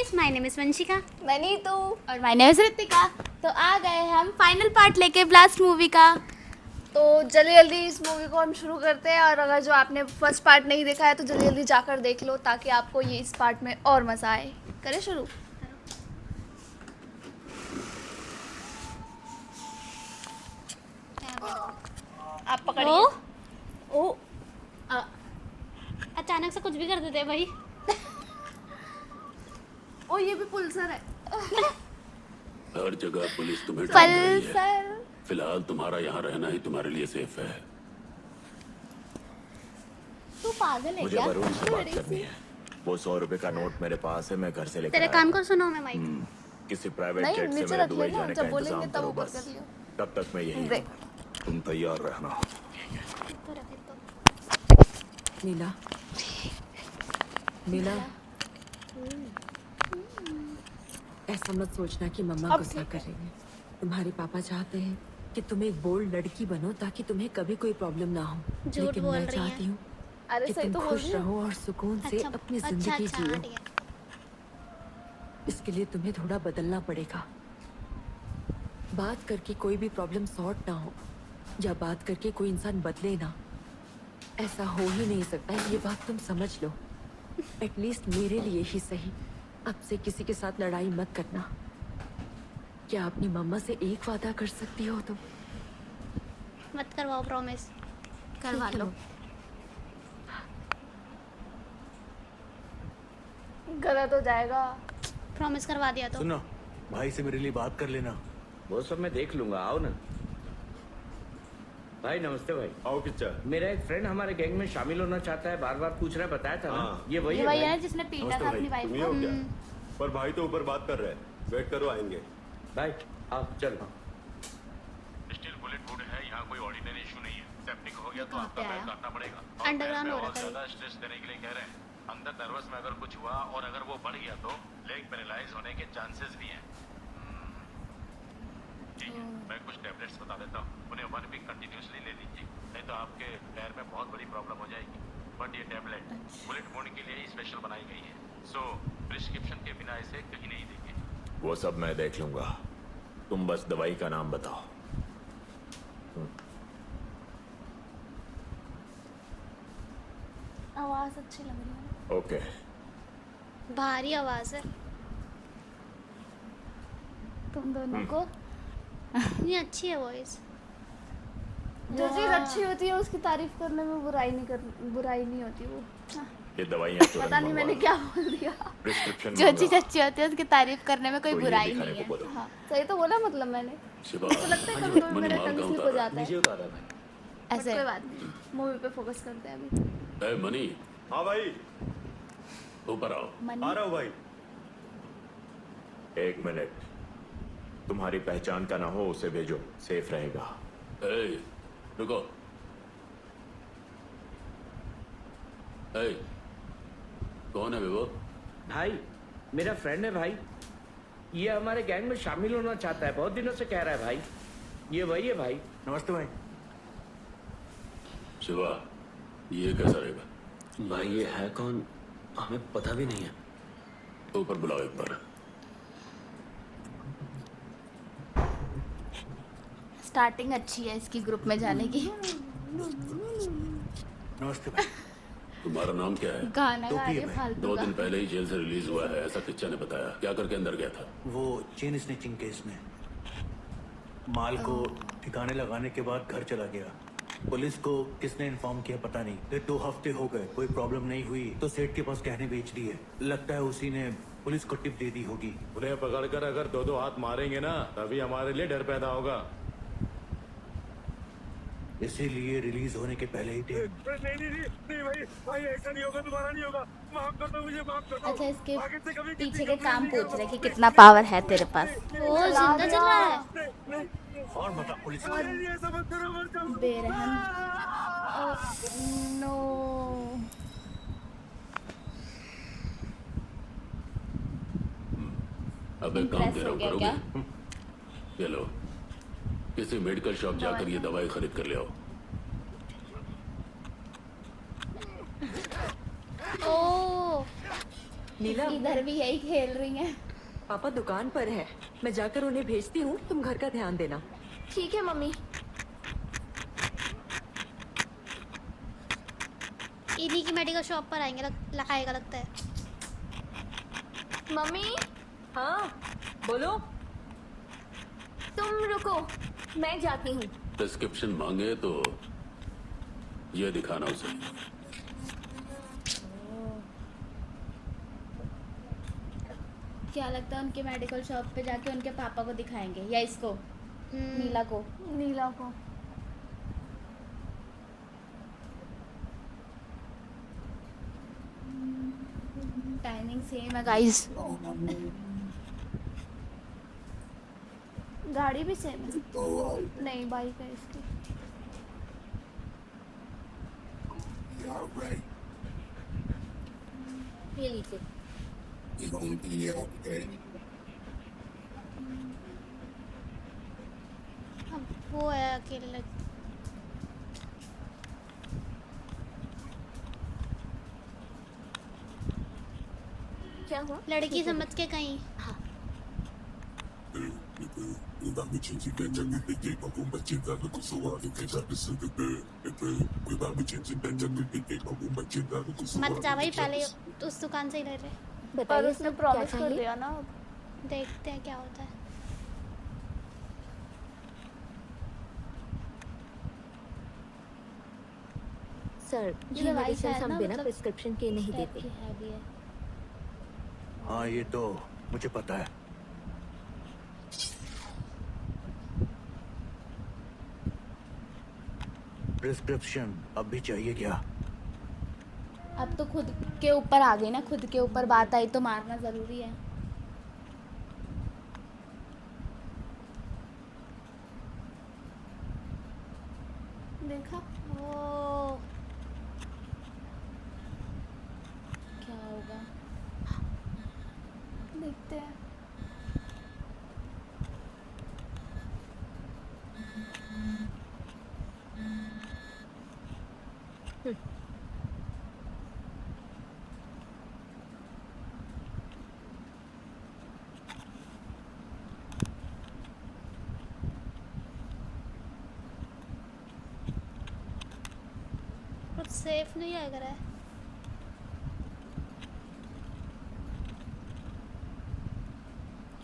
Guys, my name is Vanshika. मैं नीतू। और my name is Ritika. तो आ गए हैं हम फाइनल पार्ट लेके ब्लास्ट मूवी का। तो जल्दी जल्दी इस मूवी को हम शुरू करते हैं, और अगर जो आपने फर्स्ट पार्ट नहीं देखा है तो जल्दी जल्दी जाकर देख लो ताकि आपको ये इस पार्ट में और मज़ा आए। करें शुरू? आप पकड़िए। ओ अचानक से कुछ भी कर देते हैं भाई। ओ ये भी पुल्सर है। हर जगह पुलिस तुम्हें ढूंढ रही है। पल्सर। फिलहाल तुम्हारा यहाँ रहना ही तुम्हारे लिए सेफ है। तू पागल है मुझे क्या? वरुण से बात करनी है। वो 100 रुपए का नोट मेरे पास है, मैं घर से लेकर तेरे आया कान हूँ। को सुनो मैं माइक। किसी प्राइवेट नहीं, जेट से नीचे मेरे रख दुबई लेना, जाने जब का बोलेंगे इंतजाम तब करो ऊपर बस। कर लियो। तब तक मैं यही देख। हूँ। तुम तैयार रहना। मीला, मीला, ऐसा मत सोचना कि मम्मा अब गुस्सा ठीक है। करेंगे। तुम्हारे पापा चाहते हैं कि तुम एक बोल्ड लड़की बनो ताकि तुम्हें कभी कोई प्रॉब्लम ना हो। झूठ लेकिन बोल मैं रही चाहती हैं। हूँ अरे कि सही तुम तो बोल खुश रही है। रहो और सुकून से अपनी जिंदगी जियो। हाँ, ठीक है। इसके लिए तुम्हें थोड़ा बदलना पड़ेगा। बात करके कोई भी प्रॉब्लम सॉर्ट ना हो, या बात करके कोई इंसान बदले ना, ऐसा हो ही नहीं सकता। ये बात तुम समझ लो। एटलीस्ट मेरे लिए ही सही, अब से किसी के साथ लड़ाई मत करना। क्या अपनी मम्मा से एक वादा कर सकती हो तुम? मत करवाओ, प्रॉमिस करवा लो। गलत हो जाएगा। प्रॉमिस करवा दिया तो। सुनो, भाई से मेरे लिए बात कर लेना। वो सब मैं देख लूंगा, आओ ना। भाई नमस्ते भाई। आओ किच्चा। मेरा एक फ्रेंड हमारे गैंग में शामिल होना चाहता है, बार बार पूछ रहा है, बताया था ना। हाँ। ये वही ये है वही है भाई। ना जिसने पीटा नमस्ते था भाई, अपनी वाइफ तुम ही को। हो क्या? पर भाई तो ऊपर बात कर रहे हैं, वेट करो आएंगे। भाई आओ चलो। स्टील बुलेट वुड है, यहाँ कोई ऑर्डिनरी इशू नहीं है। सेप्टिक हो गया तो कहाँ आपका पे पैर आया? काटना पड़ेगा। अंडरग्राउंड हो रहा था ये। ज्यादा स्ट्रेस देने के लिए कह रहे हैं। अंदर नर्वस में अगर कुछ हुआ और अगर वो बढ़ गया तो लेग पैरालाइज होने के चांसेस भी हैं। ठीक है, मैं कुछ टैबलेट्स बता देता हूँ, उन्हें 1 वीक कंटिन्यूसली ले लीजिए, नहीं तो आपके पैर में बहुत बड़ी प्रॉब्लम हो जाएगी। बट ये टैबलेट बुलेट वुंड के लिए ही स्पेशल बनाई गई है, सो प्रिस्क्रिप्शन के बिना इसे कहीं नहीं देंगे। वो सब मैं देख लूंगा, तुम बस दवाई का नाम बताओ। आवाज अच्छी लग रही है। ओके। भारी आवाज है। तुम दोनों को ये अच्छी है वॉइस। जो चीज अच्छी होती है उसकी तारीफ करने में बुराई नहीं होती। वो ये दवाइयाँ तुरंत पता नहीं मैंने मंगवा क्या बोल दिया। लो। प्रिस्क्रिप्शन जो चीज मंगवाओ। अच्छी होती है उसकी तारीफ करने में कोई तो ये बुराई दिखाने नहीं को है। बोलो। हाँ सही तो बोला, मतलब मैंने शिवा, तो लगता है कभी कभी मेरा माल टंग कहाँ स्लिप हो उतारा? जाता है। नीचे उतारा भाई। बट ऐसे कोई बात नहीं, मूवी पे फोकस करते हैं अभी। ए मनी, हाँ भाई, ऊपर आओ। आ रहा हूँ भाई। 1 मिनट, तुम्हारी पहचान का ना हो उसे भेजो, सेफ रहेगा। ए, रुको। ए, कौन है वो? भाई मेरा फ्रेंड है भाई, ये हमारे गैंग में शामिल होना चाहता है, बहुत दिनों से कह रहा है भाई। ये वही है भाई। नमस्ते भाई। शिवा, ये कैसा रहेगा? भाई ये है कौन, हमें पता भी नहीं है। ऊपर बुलाओ एक बार। स्टार्टिंग अच्छी है इसकी ग्रुप में जाने की। नमस्ते भाई। तुम्हारा नाम क्या है? गाना गा टोपी रही है है भाई। फालतू 2 का। दिन पहले ही जेल से रिलीज हुआ है, ऐसा किच्चा ने बताया। क्या करके अंदर गया था? वो चेन स्नैचिंग केस में माल को ठिकाने लगाने के बाद घर चला गया। पुलिस को किसने इन्फॉर्म किया पता नहीं। फिर 2 हफ्ते हो गए, कोई प्रॉब्लम नहीं हुई तो सेठ के पास गहने बेच दिए। लगता है उसी ने पुलिस को टिप दे दी होगी। उन्हें पकड़कर अगर 2-2 हाथ मारेंगे ना, तभी हमारे लिए डर पैदा होगा। इसीलिए रिलीज होने के पहले ही थे। अच्छा, इसके पीछे के काम पूछ रहे कि कितना पावर है तेरे पास। ओ जिंदा चल रहा है। और बता पुलिस बेरहम। नो। अब एक काम Impress दे रहा हो हूँ, गया करोगे? ये लो, किसी मेडिकल शॉप जाकर ये दवाई खरीद कर ले आओ। ओ नीला इधर भी यही खेल रही हैं। पापा दुकान पर है, मैं जाकर उन्हें भेजती हूँ, तुम घर का ध्यान देना। ठीक है मम्मी। इन्हीं की मेडिकल शॉप पर आएंगे आएगा लगता है। मम्मी हाँ बोलो। तुम रुको, मैं जाती हूँ। प्रिस्क्रिप्शन मांगे तो ये दिखाना उसे। क्या लगता है उनके मेडिकल शॉप पे जाके उनके पापा को दिखाएंगे या इसको, नीला को? नीला को। टाइमिंग सेम है गाइस। गाड़ी भी सेम है। नहीं, बाइक है इसकी। ये लीजिए। अब वो है अकेले। क्या हुआ? लड़की समझ के कहीं। मत जा भाई, पहले उस दुकान से ही ले रहे। पर उसने प्रॉमिस कर दिया ना। देखते हैं क्या होता है। सर, ये मेडिसिन हम बिना प्रिस्क्रिप्शन के नहीं देते। हाँ ये तो मुझे पता है। प्रिस्क्रिप्शन अब भी चाहिए क्या? अब तो खुद के ऊपर आ गई ना, खुद के ऊपर बात आई तो मारना जरूरी है। देखा? ओ क्या होगा देखते हैं। कुछ सेफ नहीं लग रहा है।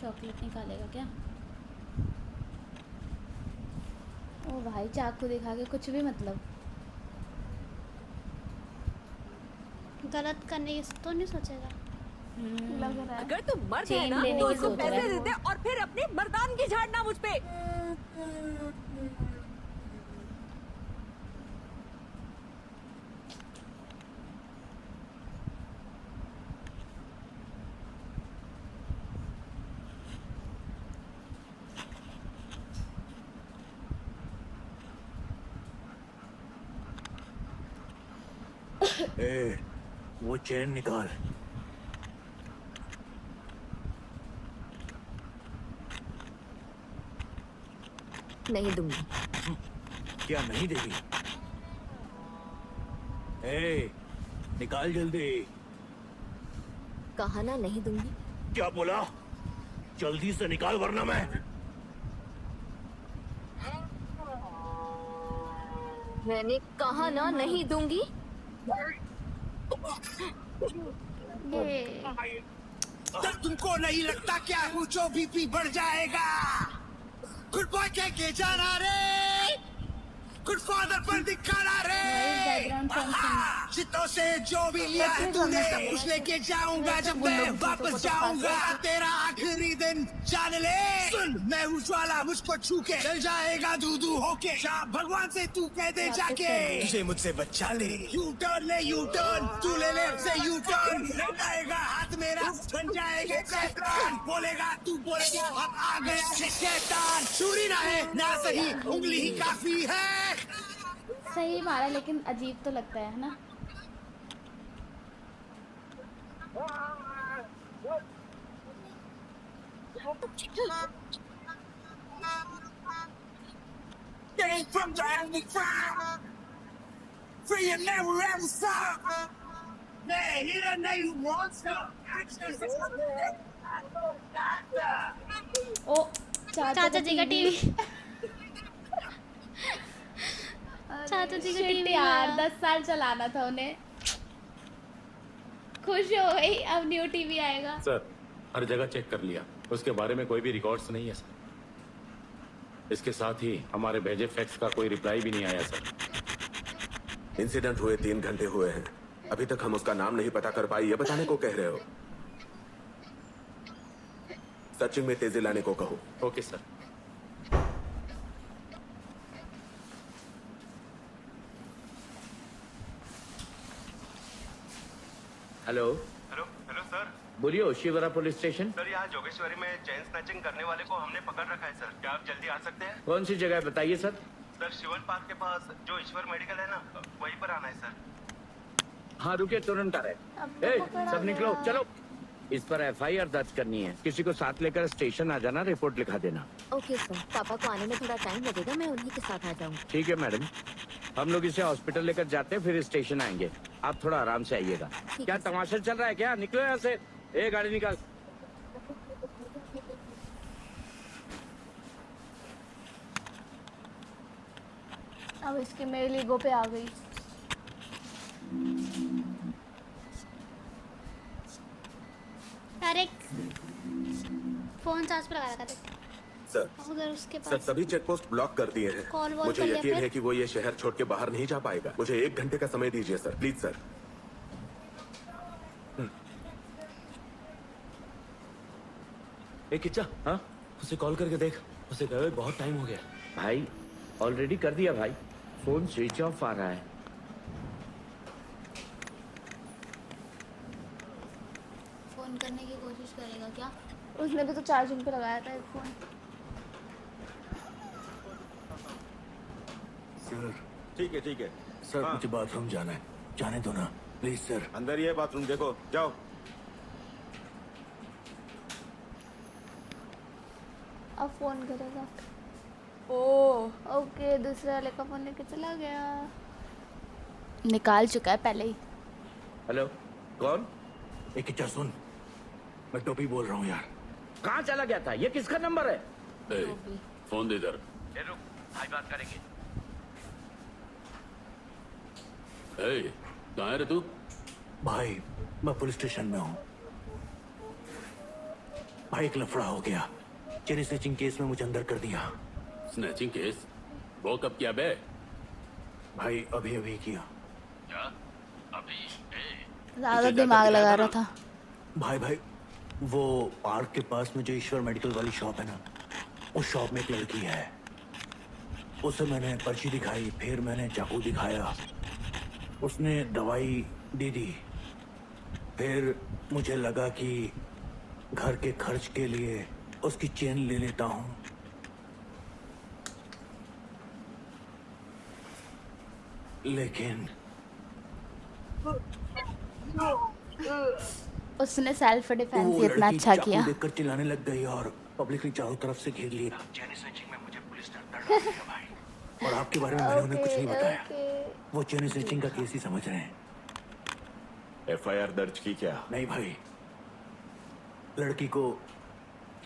चॉकलेट निकालेगा क्या? ओ भाई, चाकू दिखा के कुछ भी मतलब। गलत करने की तो नहीं सोचेगा। लग रहा है। अगर तुम मर्द है चेन ना लेने तो की उसको सोच रहा पैसे है। देते और फिर अपनी मर्दानगी झाड़ना मुझ पे। ए, वो चेन निकाल। नहीं दूंगी। क्या नहीं देगी? ए, निकाल जल्दी। कहा ना नहीं दूंगी। क्या बोला? जल्दी से निकाल वरना मैं। मैंने कहा ना नहीं दूंगी। तब तुमको नहीं लगता क्या ऊंचो बीपी बढ़ जाएगा? गुड बॉय कह के जाना रे, गुड फादर पर दिखाना रे। बैकग्राउंड सॉन्ग सुन। चितों से जो भी लिया है तूने सब कुछ लेके जाऊंगा जब मैं वापस जाऊंगा। तेरा आखिरी दिन जान ले। सुन, मैं हूँ ज्वाला, मुझको छू के जल जाएगा दूधू होके। जा भगवान से तू कह दे जाके, तुझे मुझसे बचा ले। यू टर्न ले, यू टर्न, तू ले ले से यू टर्न। आएगा हाथ मेरा बन जाएगा शैतान। बोलेगा तू बोलेगा अब आ गया शैतान। छुरी ना है ना सही, उंगली ही काफी है। सही मारा, लेकिन अजीब तो लगता है ना। Came from the underground, free and never ever stop. Man, he doesn't know you want stuff. ओ चाचा जी का टीवी। चाचा जी का Shit टीवी यार 10 साल चलाना था उन्हें। खुश हो गई, अब न्यू टीवी आएगा। सर हर जगह चेक कर लिया, उसके बारे में कोई भी रिकॉर्ड्स नहीं है सर। इसके साथ ही हमारे भेजे फैक्स का कोई रिप्लाई भी नहीं आया सर। इंसिडेंट हुए 3 घंटे हुए हैं, अभी तक हम उसका नाम नहीं पता कर पाए, ये बताने को कह रहे हो? सर्चिंग में तेजी लाने को कहो। Okay sir. Hello hello hello sir. बोलिए, शिवरा पुलिस स्टेशन। सर यहाँ जोगेश्वरी में चेन स्नैचिंग करने वाले को हमने पकड़ रखा है सर। क्या आप जल्दी आ सकते हैं? कौन सी जगह है बताइए सर। सर शिवन पार्क के पास जो ईश्वर मेडिकल है ना, वहीं पर आना है सर। हाँ रुके, तुरंत आ रहे। ए, सब निकलो, चलो। इस पर एफआईआर दर्ज करनी है। किसी को साथ लेकर स्टेशन आ जाना, रिपोर्ट लिखा देना। ओके सर, पापा को आने में थोड़ा टाइम लगेगा, मैं उन्हीं के साथ आ जाऊंगी। ठीक है मैडम, हम लोग इसे हॉस्पिटल लेकर जाते हैं, फिर स्टेशन आएंगे। आप थोड़ा आराम से आइएगा। क्या तमाशा चल रहा है क्या? निकलो यहाँ से। ए गाड़ी निकाल। अब इसकी मेल ईगो पे आ गई। अरे फोन चार्ज पे लगा रखा था। सर उधर उसके सर पास सभी चेक पोस्ट ब्लॉक कर दिए हैं। कॉल वॉल मुझे कर लिया यकीन फिर? है कि वो ये शहर छोड़ के बाहर नहीं जा पाएगा। मुझे 1 घंटे का समय दीजिए सर, प्लीज सर। ए किच्चा, हाँ उसे कॉल करके देख, उसे कहे बहुत टाइम हो गया। भाई ऑलरेडी कर दिया भाई, फोन स्विच ऑफ आ रहा है। फोन करने की कोशिश करेगा क्या? उसने भी तो चार्जिंग पे लगाया था फोन। सर ठीक है सर, मुझे बाथरूम जाना है, जाने दो ना प्लीज सर। अंदर ही है बाथरूम, देखो जाओ। अब फोन करेगा। ओ ओके, दूसरे वाले का फोन लेके चला गया। निकाल चुका है पहले ही। हेलो, कौन? एक किच्चा सुन, मैं टोपी बोल रहा हूँ यार। कहाँ चला गया था? ये किसका नंबर है? ए, फोन दे इधर। ए, रुक, भाई बात करेंगे। ए, कहाँ है रे तू? भाई मैं पुलिस स्टेशन में हूँ। भाई एक लफड़ा हो गया, चेन स्नैचिंग केस में मुझे अंदर कर दिया। Snatching case? वो कब किया बे? भाई अभी अभी किया। क्या? अभी? ज्यादा दिमाग लगा रहा था। भाई वो पार्क के पास में जो ईश्वर मेडिकल वाली शॉप है ना, उस शॉप में एक लड़की है। उसे मैंने पर्ची दिखाई, फिर मैंने चाकू दिखाया, उसने दवाई दे दी। फिर मुझे लगा कि घर के खर्च के लिए उसकी चेन ले लेता हूँ। लेकिन उसने सेल्फ डिफेंस वो ही इतना लड़की अच्छा चाकू किया। देखकर चिल्लाने लग गई और पब्लिक ने चारों तरफ से घेर लिया। चेन स्नैचिंग में मुझे पुलिस ने अंदर डाल दिया भाई। और आपके बारे में मैंने उन्हें कुछ नहीं बताया। वो चेन स्नैचिंग का केस ही समझ रहे हैं। एफआईआर दर्ज की क्या? नहीं भाई, लड़की को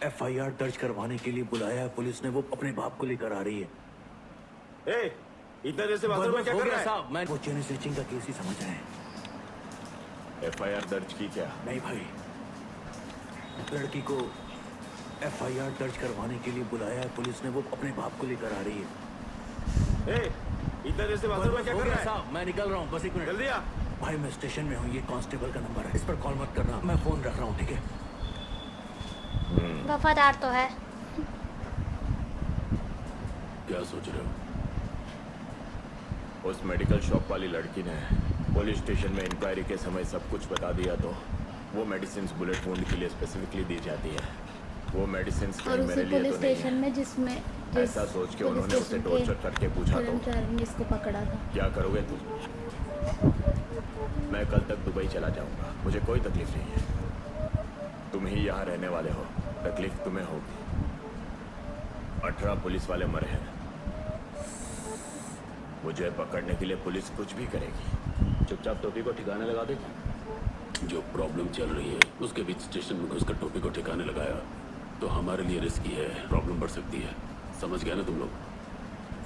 एफआईआर दर्ज करवाने के लिए बुलाया पुलिस ने। वो अपने बाप को लेकर आ रही है। ए, इधर जैसे बाथरूम में क्या कर रहा है? साहब, मैं वो चेन स्नैचिंग का केस ही समझ रहे हैं। एफआईआर दर्ज की क्या? नहीं भाई, लड़की को एफआईआर दर्ज करवाने के लिए बुलाया है पुलिस ने। वो अपने बाप को लेकर आ रही है। ए, इधर जैसे बाथरूम में क्या कर रहा है? साहब, मैं निकल रहा हूँ, बस 1 मिनट। जल्दी आ। भाई मैं स्टेशन में हूँ, ये कांस्टेबल का नंबर है, इस पर कॉल मत करना, मैं फोन रख रहा हूँ, ठीक है? वफादार तो है। क्या सोच रहे हो? उस मेडिकल शॉप वाली लड़की ने पुलिस स्टेशन में इंक्वायरी के समय सब कुछ बता दिया तो वो मेडिसिन बुलेट वुंड के लिए स्पेसिफिकली दी जाती है। वो मेडिसिन और मेरे उसी लिए पुलिस तो नहीं स्टेशन है। में जिसमें ऐसा सोच के उन्होंने उसे टॉर्चर करके पूछा तो कर्मचारी ने इसको पकड़ा था। क्या करोगे तुम? मैं कल तक दुबई चला जाऊंगा, मुझे कोई तकलीफ नहीं है। तुम ही यहाँ रहने वाले हो, तकलीफ तुम्हें होगी। 18 पुलिस वाले मरे हैं, मुझे पकड़ने के लिए पुलिस कुछ भी करेगी। चुपचाप टोपी को ठिकाने लगा दे। जो प्रॉब्लम चल रही है उसके बीच स्टेशन में घुसकर टोपी को ठिकाने लगाया तो हमारे लिए रिस्की है, प्रॉब्लम बढ़ सकती है। समझ गया ना तुम लोग?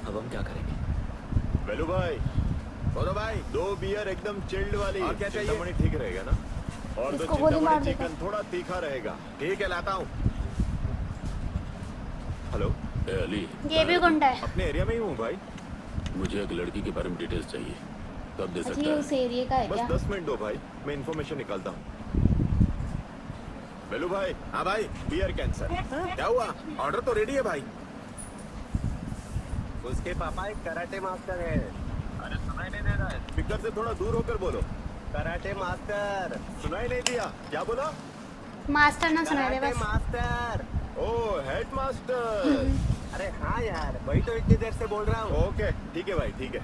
अब हम क्या करेंगे? वेलू भाई, बोलो भाई, 2 बियर एकदम चिल्ड वाली। और क्या चाहिए? चिंतामणि ठीक रहेगा ना? और 2 इसको गोली मार चिंतामणि देगा। चिकन थोड़ा तीखा रहेगा। ठीक है, लाता हूँ। हेलो, ए अली, ये भी गुंडा है। अपने एरिया में ही हूँ भाई। मुझे एक लड़की के बारे में डिटेल्स चाहिए, कब दे अच्छा सकता ये है? उस एरिया का है बस क्या? 10 मिनट दो भाई, मैं इन्फॉर्मेशन निकालता हूँ। वेलू भाई। हाँ भाई, बियर कैंसर। क्या हुआ? ऑर्डर तो रेडी है भाई। उसके पापा एक कराटे मास्टर है। अरे सुनाई नहीं दे रहा है, स्पीकर से थोड़ा दूर होकर बोलो। Karate master. सुनाई नहीं दिया, क्या बोला? मास्टर ना सुना दे कराटे बस। मास्टर। ओ हेड मास्टर। अरे हाँ यार, वही तो इतनी देर से बोल रहा हूँ। ओके ठीक है भाई, ठीक है।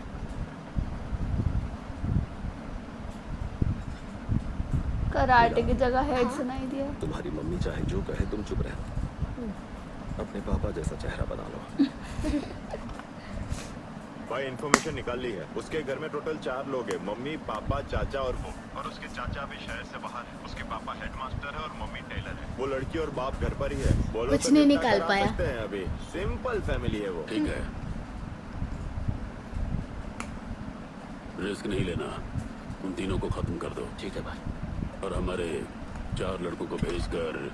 कराटे की जगह हेड सुनाई दिया। तुम्हारी मम्मी चाहे जो कहे तुम चुप रहो। अपने पापा जैसा चेहरा बना लो। भाई इन्फॉर्मेशन निकाल ली है। उसके घर में टोटल 4 लोग हैं, मम्मी, पापा, चाचा और वो। और उसके चाचा अभी शहर से बाहर है। उसके पापा हेडमास्टर है और मम्मी टेलर है। वो लड़की और बाप घर पर ही है। बोलो कुछ तो नहीं कितना निकाल करा पाया। सकते हैं अभी। सिंपल फैमिली है वो। ठीक है, रिस्क नहीं लेना, उन तीनों को खत्म कर दो। ठीक है भाई। और हमारे 4 लड़कों को भेजकर,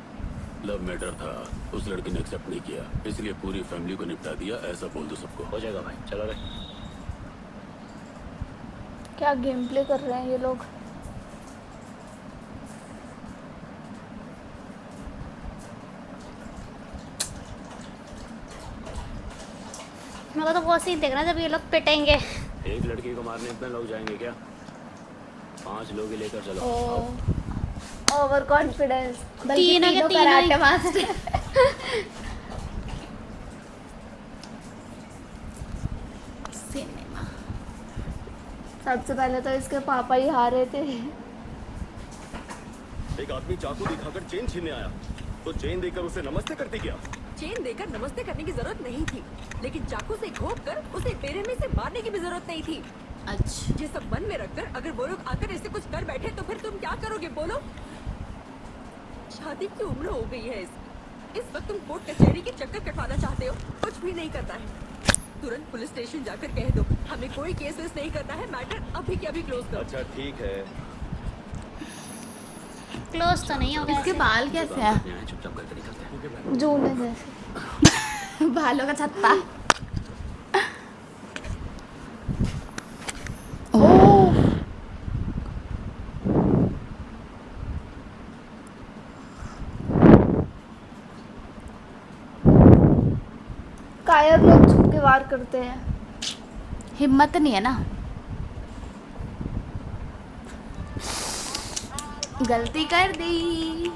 लव मैटर था, उस लड़की ने एक्सेप्ट नहीं किया, इसलिए पूरी फैमिली को निपटा दिया, ऐसा बोल दो सबको। हो जाएगा भाई, चलो रे। क्या गेम प्ले कर रहे हैं ये लोग? मेरे को तो वो सीन देखना जब ये लोग पिटेंगे। एक लड़की को मारने इतने लोग जाएंगे क्या? 5 लोग ही लेकर चलो। Over confidence. तीनों के तीनों कराटे मास्टर। सिनेमा। सबसे पहले तो इसके पापा ही हारे थे। एक आदमी चाकू दिखाकर चेन छीनने आया, तो चेन देकर उसे नमस्ते करती क्या? चेन देकर नमस्ते करने की जरूरत नहीं थी, लेकिन चाकू से घोंप कर उसे पेरे में से मारने की भी जरूरत नहीं थी। अच्छा ये सब मन में रखकर अगर वो लोग आकर ऐसे कुछ कर बैठे तो फिर तुम क्या करोगे बोलो? शादी की उम्र हो गई है इसकी। इस वक्त तुम कोर्ट कचहरी के चक्कर कटवाना चाहते हो, कुछ भी नहीं करना है। तुरंत पुलिस स्टेशन जाकर कह दो हमें कोई केस वेस नहीं करना है, मैटर अभी के अभी क्लोज करो। अच्छा ठीक है। क्लोज तो नहीं होगा। इसके बाल कैसे हैं? चुपचाप करके निकलते हैं। जून है जैसे। बालों का छत्ता। कायर लोग छुप के वार करते हैं। हिम्मत नहीं है ना। गलती कर दी।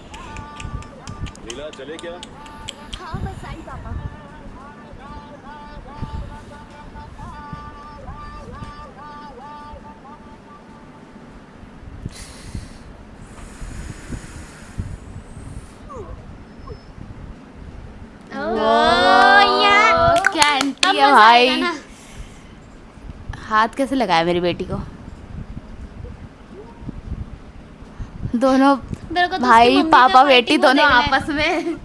नीला चले क्या? हाँ बस आई पापा। क्या एंटी है भाई। हाथ कैसे लगाया मेरी बेटी को? दोनों मेरे को तो भाई उसकी मम्मी पापा का बेटी fighting वो दोनों देखना है। आपस में।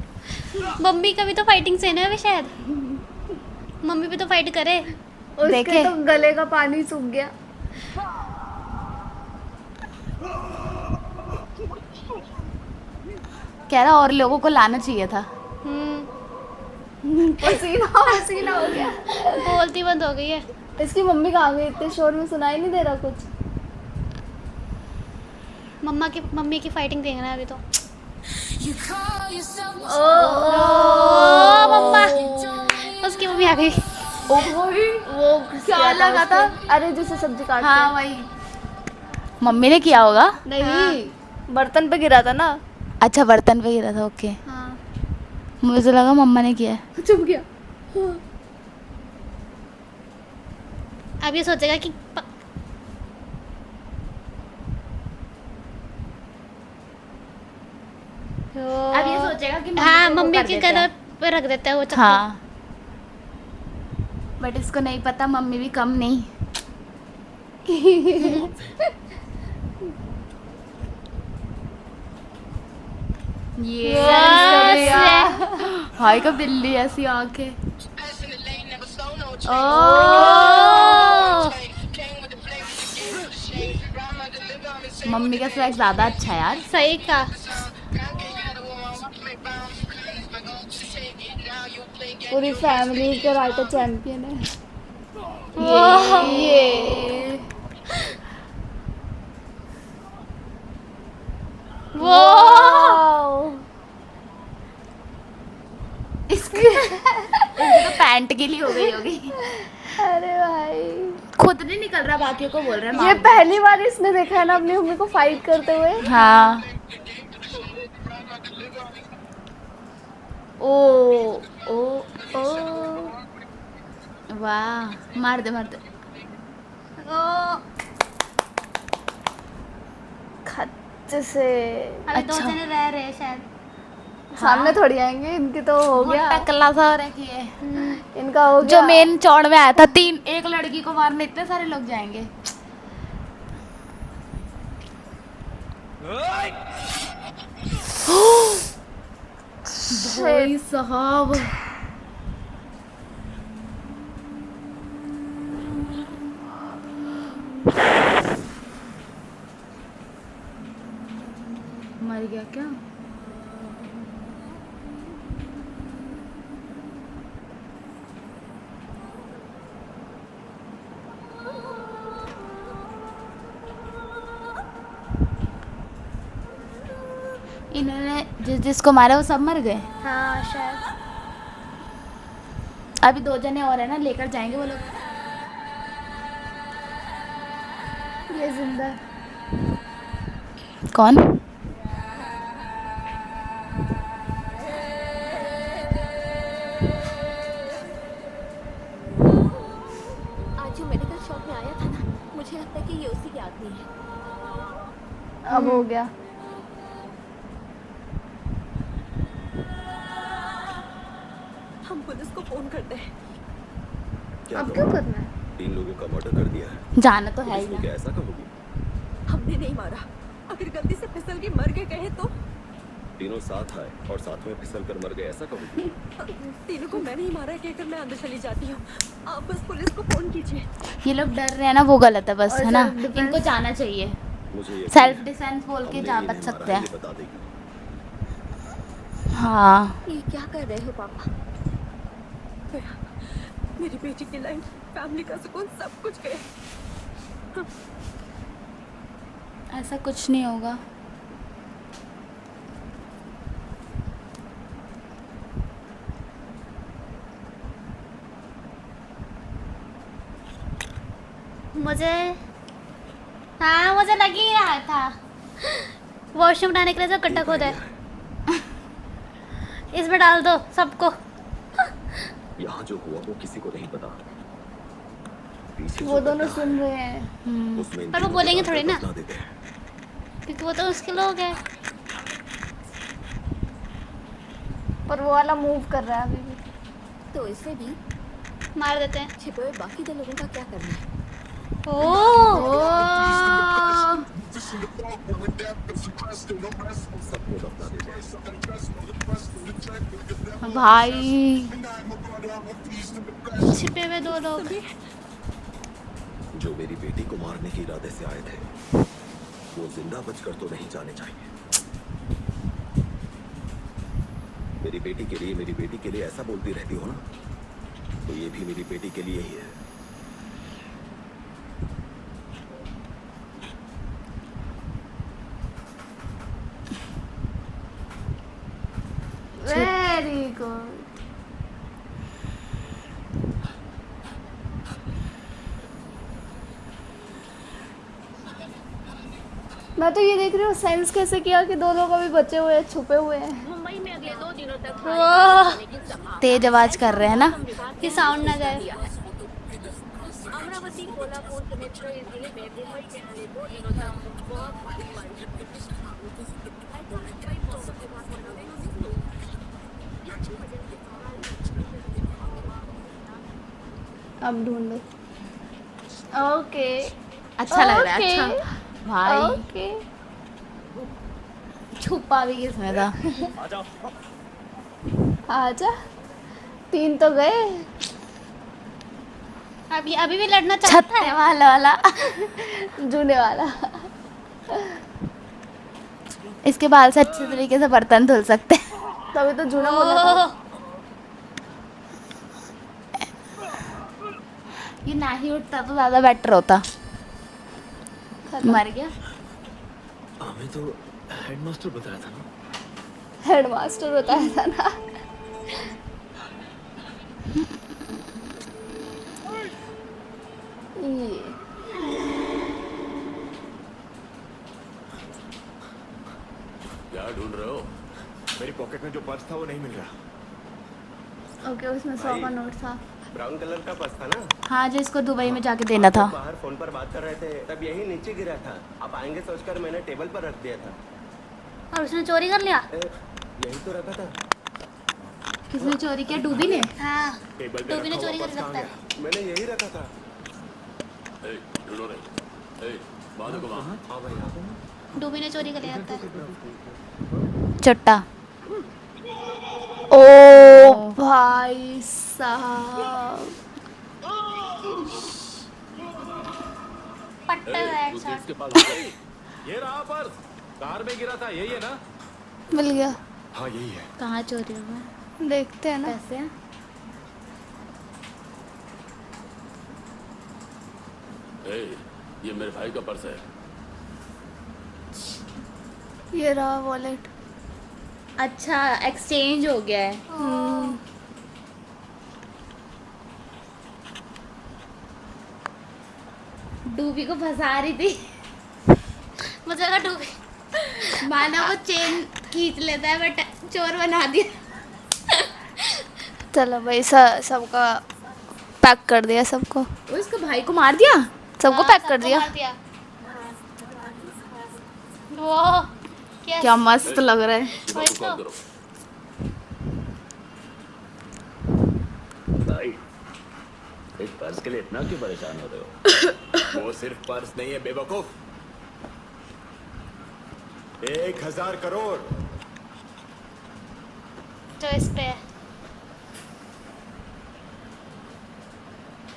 मम्मी का भी तो फाइटिंग सीन है अभी शायद। मम्मी भी तो फाइट करे। उसके देखे? तो गले का पानी सूख गया। कह रहा और लोगों को लाना चाहिए था। पसीना पसीना हो गया। बोलती बंद हो गई है। इसकी मम्मी कहाँ गई? इतने शोर में सुनाई नहीं दे रहा कुछ। मम्मी की फाइटिंग देखना है अभी तो। मम्मा उसकी मम्मी आ गई। ओ भाई वो क्या लगा था? अरे जिसे सब्जी काटते हाँ हैं। वही मम्मी ने किया होगा। नहीं बर्तन पे गिरा था ना। अच्छा बर्तन पे गिरा था। ओके हाँ मुझे तो लगा मम्मा ने किया है। चुप गया। अब ये सोचेगा कि अब ये सोचेगा कि हाँ को वो मम्मी कर के देते हैं। गले पे रख देता है वो चक्कू। हाँ बट इसको नहीं पता मम्मी भी कम नहीं। ये Yes, भाई का बिल्ली ऐसी आंखें। ओह मम्मी का स्वैग ज्यादा अच्छा है यार। सही का। पूरी फैमिली का राइटर चैंपियन है ये वाओ इसकी तो पैंट के लिए हो गई होगी। अरे भाई खुद नहीं निकल रहा, बाकियों को बोल रहे हैं ये पहली बार इसने देखा है ना अपनी मम्मी को फाइट करते हुए। हाँ। ओ ओ ओ वाह, मार दे मार दे। खच्चे से अभी दो जने रह रहे हैं शायद। सामने थोड़ी आएंगे, इनकी तो हो गया। टकला सा हो रखी है इनका हो गया। जो मेन चौड़ में आया था, एक लड़की को मारने इतने सारे लोग जाएंगे। भाई साहब, मर गया क्या? इन्होंने जिसको मारा वो सब मर गए। हाँ शायद। अभी दो जने और है ना, लेकर जाएंगे वो लोग। ये जिंदा कौन? आज जो मेडिकल शॉप में आया था ना, मुझे लगता है कि ये उसी के आदमी है। अब हो गया। हम पुलिस को फोन करते हैं। अब क्यों करना है? 3 लोगों का मर्डर कर दिया है। जाना तो है ही पुलिस को ना। क्या ऐसा कहोगी? हमने नहीं मारा। अगर गलती से फिसल के मर गए कहे तो? तीनों साथ आए और साथ में फिसल कर मर गए, ऐसा कहोगी? तीनों को मैं नहीं मारा कहकर मैं अंदर चली जाती हूँ। आप बस पुलिस को फोन कीजिए। ये लोग डर रहे हैं ना, वो गलत है बस, और है ना। self-defense? इनको जाना चाहिए। मुझे ये सेल्फ डिफेंस बोल के जा बच सकते हैं। बता देगी। हाँ, ये क्या कर रहे हो पापा? मेरी बेटी की लाइफ, फैमिली का सुकून, सब कुछ गया। ऐसा कुछ नहीं होगा। मुझे हाँ मुझे लग ही रहा था वॉशरूम बनाने के लिए जो गड्ढा खोदा है इसमें डाल दो सबको। यहाँ जो हुआ वो किसी को नहीं पता। पीछे वो जो दोनों घटना सुन है, रहे हैं। उसमें इन पर वो तीनों बोलेंगे को थोड़ी ना। दफना देते हैं। क्योंकि वो तो उसके लोग हैं। पर वो वाला मूव कर रहा है अभी भी। तो इसे भी मार देते हैं। छिपे हुए बाकी 2 लोगों का क्या करना है? सबको दफना देते हैं। भाई छिपे हुए 2 लोग। जो मेरी बेटी को मारने के इरादे से आए थे, वो जिंदा बचकर तो नहीं जाने चाहिए। मेरी बेटी के लिए, मेरी बेटी के लिए ऐसा बोलती रहती हो ना, तो ये भी मेरी बेटी के लिए ही है। Very good. मैं तो ये देख रही हूँ सेंस कैसे किया कि 2 लोग अभी बचे हुए हैं, छुपे हुए हैं। मुंबई में अगले 2 दिनों तक तेज आवाज कर रहे हैं ना। कि साउंड ना जाए। अमरावती, कोल्हापुर समेत कई जिले में मुंबई के अगले 2 दिनों तक बहुत भारी बारिश अब ढूंढो। ओके अच्छा लग रहा है। ओके। अच्छा भाई, ओके। छुपा भी किसमें था? आजा, 3 तो गए। अभी अभी भी लड़ना चाहता है? छत्ते वाला जूने वाला। इसके बाल से अच्छे तरीके से बर्तन धुल सकते हैं। तभी तो जूना बोला था। ये ना ही उठता तो ज्यादा बेटर होता। मर गया। हमें तो हेडमास्टर बताया था ना। हेडमास्टर बताया था ना। क्या ढूंढ रहे हो? मेरी पॉकेट में जो पर्स था वो नहीं मिल रहा। ओके, उसमें 100 का नोट था। ब्राउन कलर का पर्स था ना? हाँ, जो इसको दुबई में जाके देना था। बाहर फोन पर बात कर रहे थे तब यही नीचे गिरा था। आप आएंगे सोचकर मैंने टेबल पर रख दिया था। और उसने चोरी कर लिया? यही तो रखा था। किसने चोरी किया? डूबी ने? हाँ, टेबल डूबी ने चोरी कर सकता है। मैंने यही रखा था। ढूंढो रहे। बांधो को वहाँ। हाँ भाई, हाँ। डूबी ने चोरी कर लिया था। चट्टा। ओ भाई साहब, पट्टा है उस शॉट। के पास ये रहा पर्स, कार में गिरा था, यही है ना? मिल गया। हाँ यही है। कहाँ चोरी हुआ? देखते हैं ना। पैसे हैं? ये मेरे भाई का पर्स है। ये रहा वॉलेट। अच्छा, एक्सचेंज हो गया है। डूबी को फंसा रही थी। मुझे लगा डूबी। माना वो चेन खींच लेता है बट चोर बना दिया। चलो भाई, सबका पैक कर दिया सबको। वो इसको भाई को मार दिया? सबको पैक कर दिया। वो क्या मस्त लग रहा है। वही तो। भाई, एक पर्स के लिए इतना क्यों परेशान हो रहे हो? वो सिर्फ पर्स नहीं है बेवकूफ। 1000 करोड़। जो इस पे है।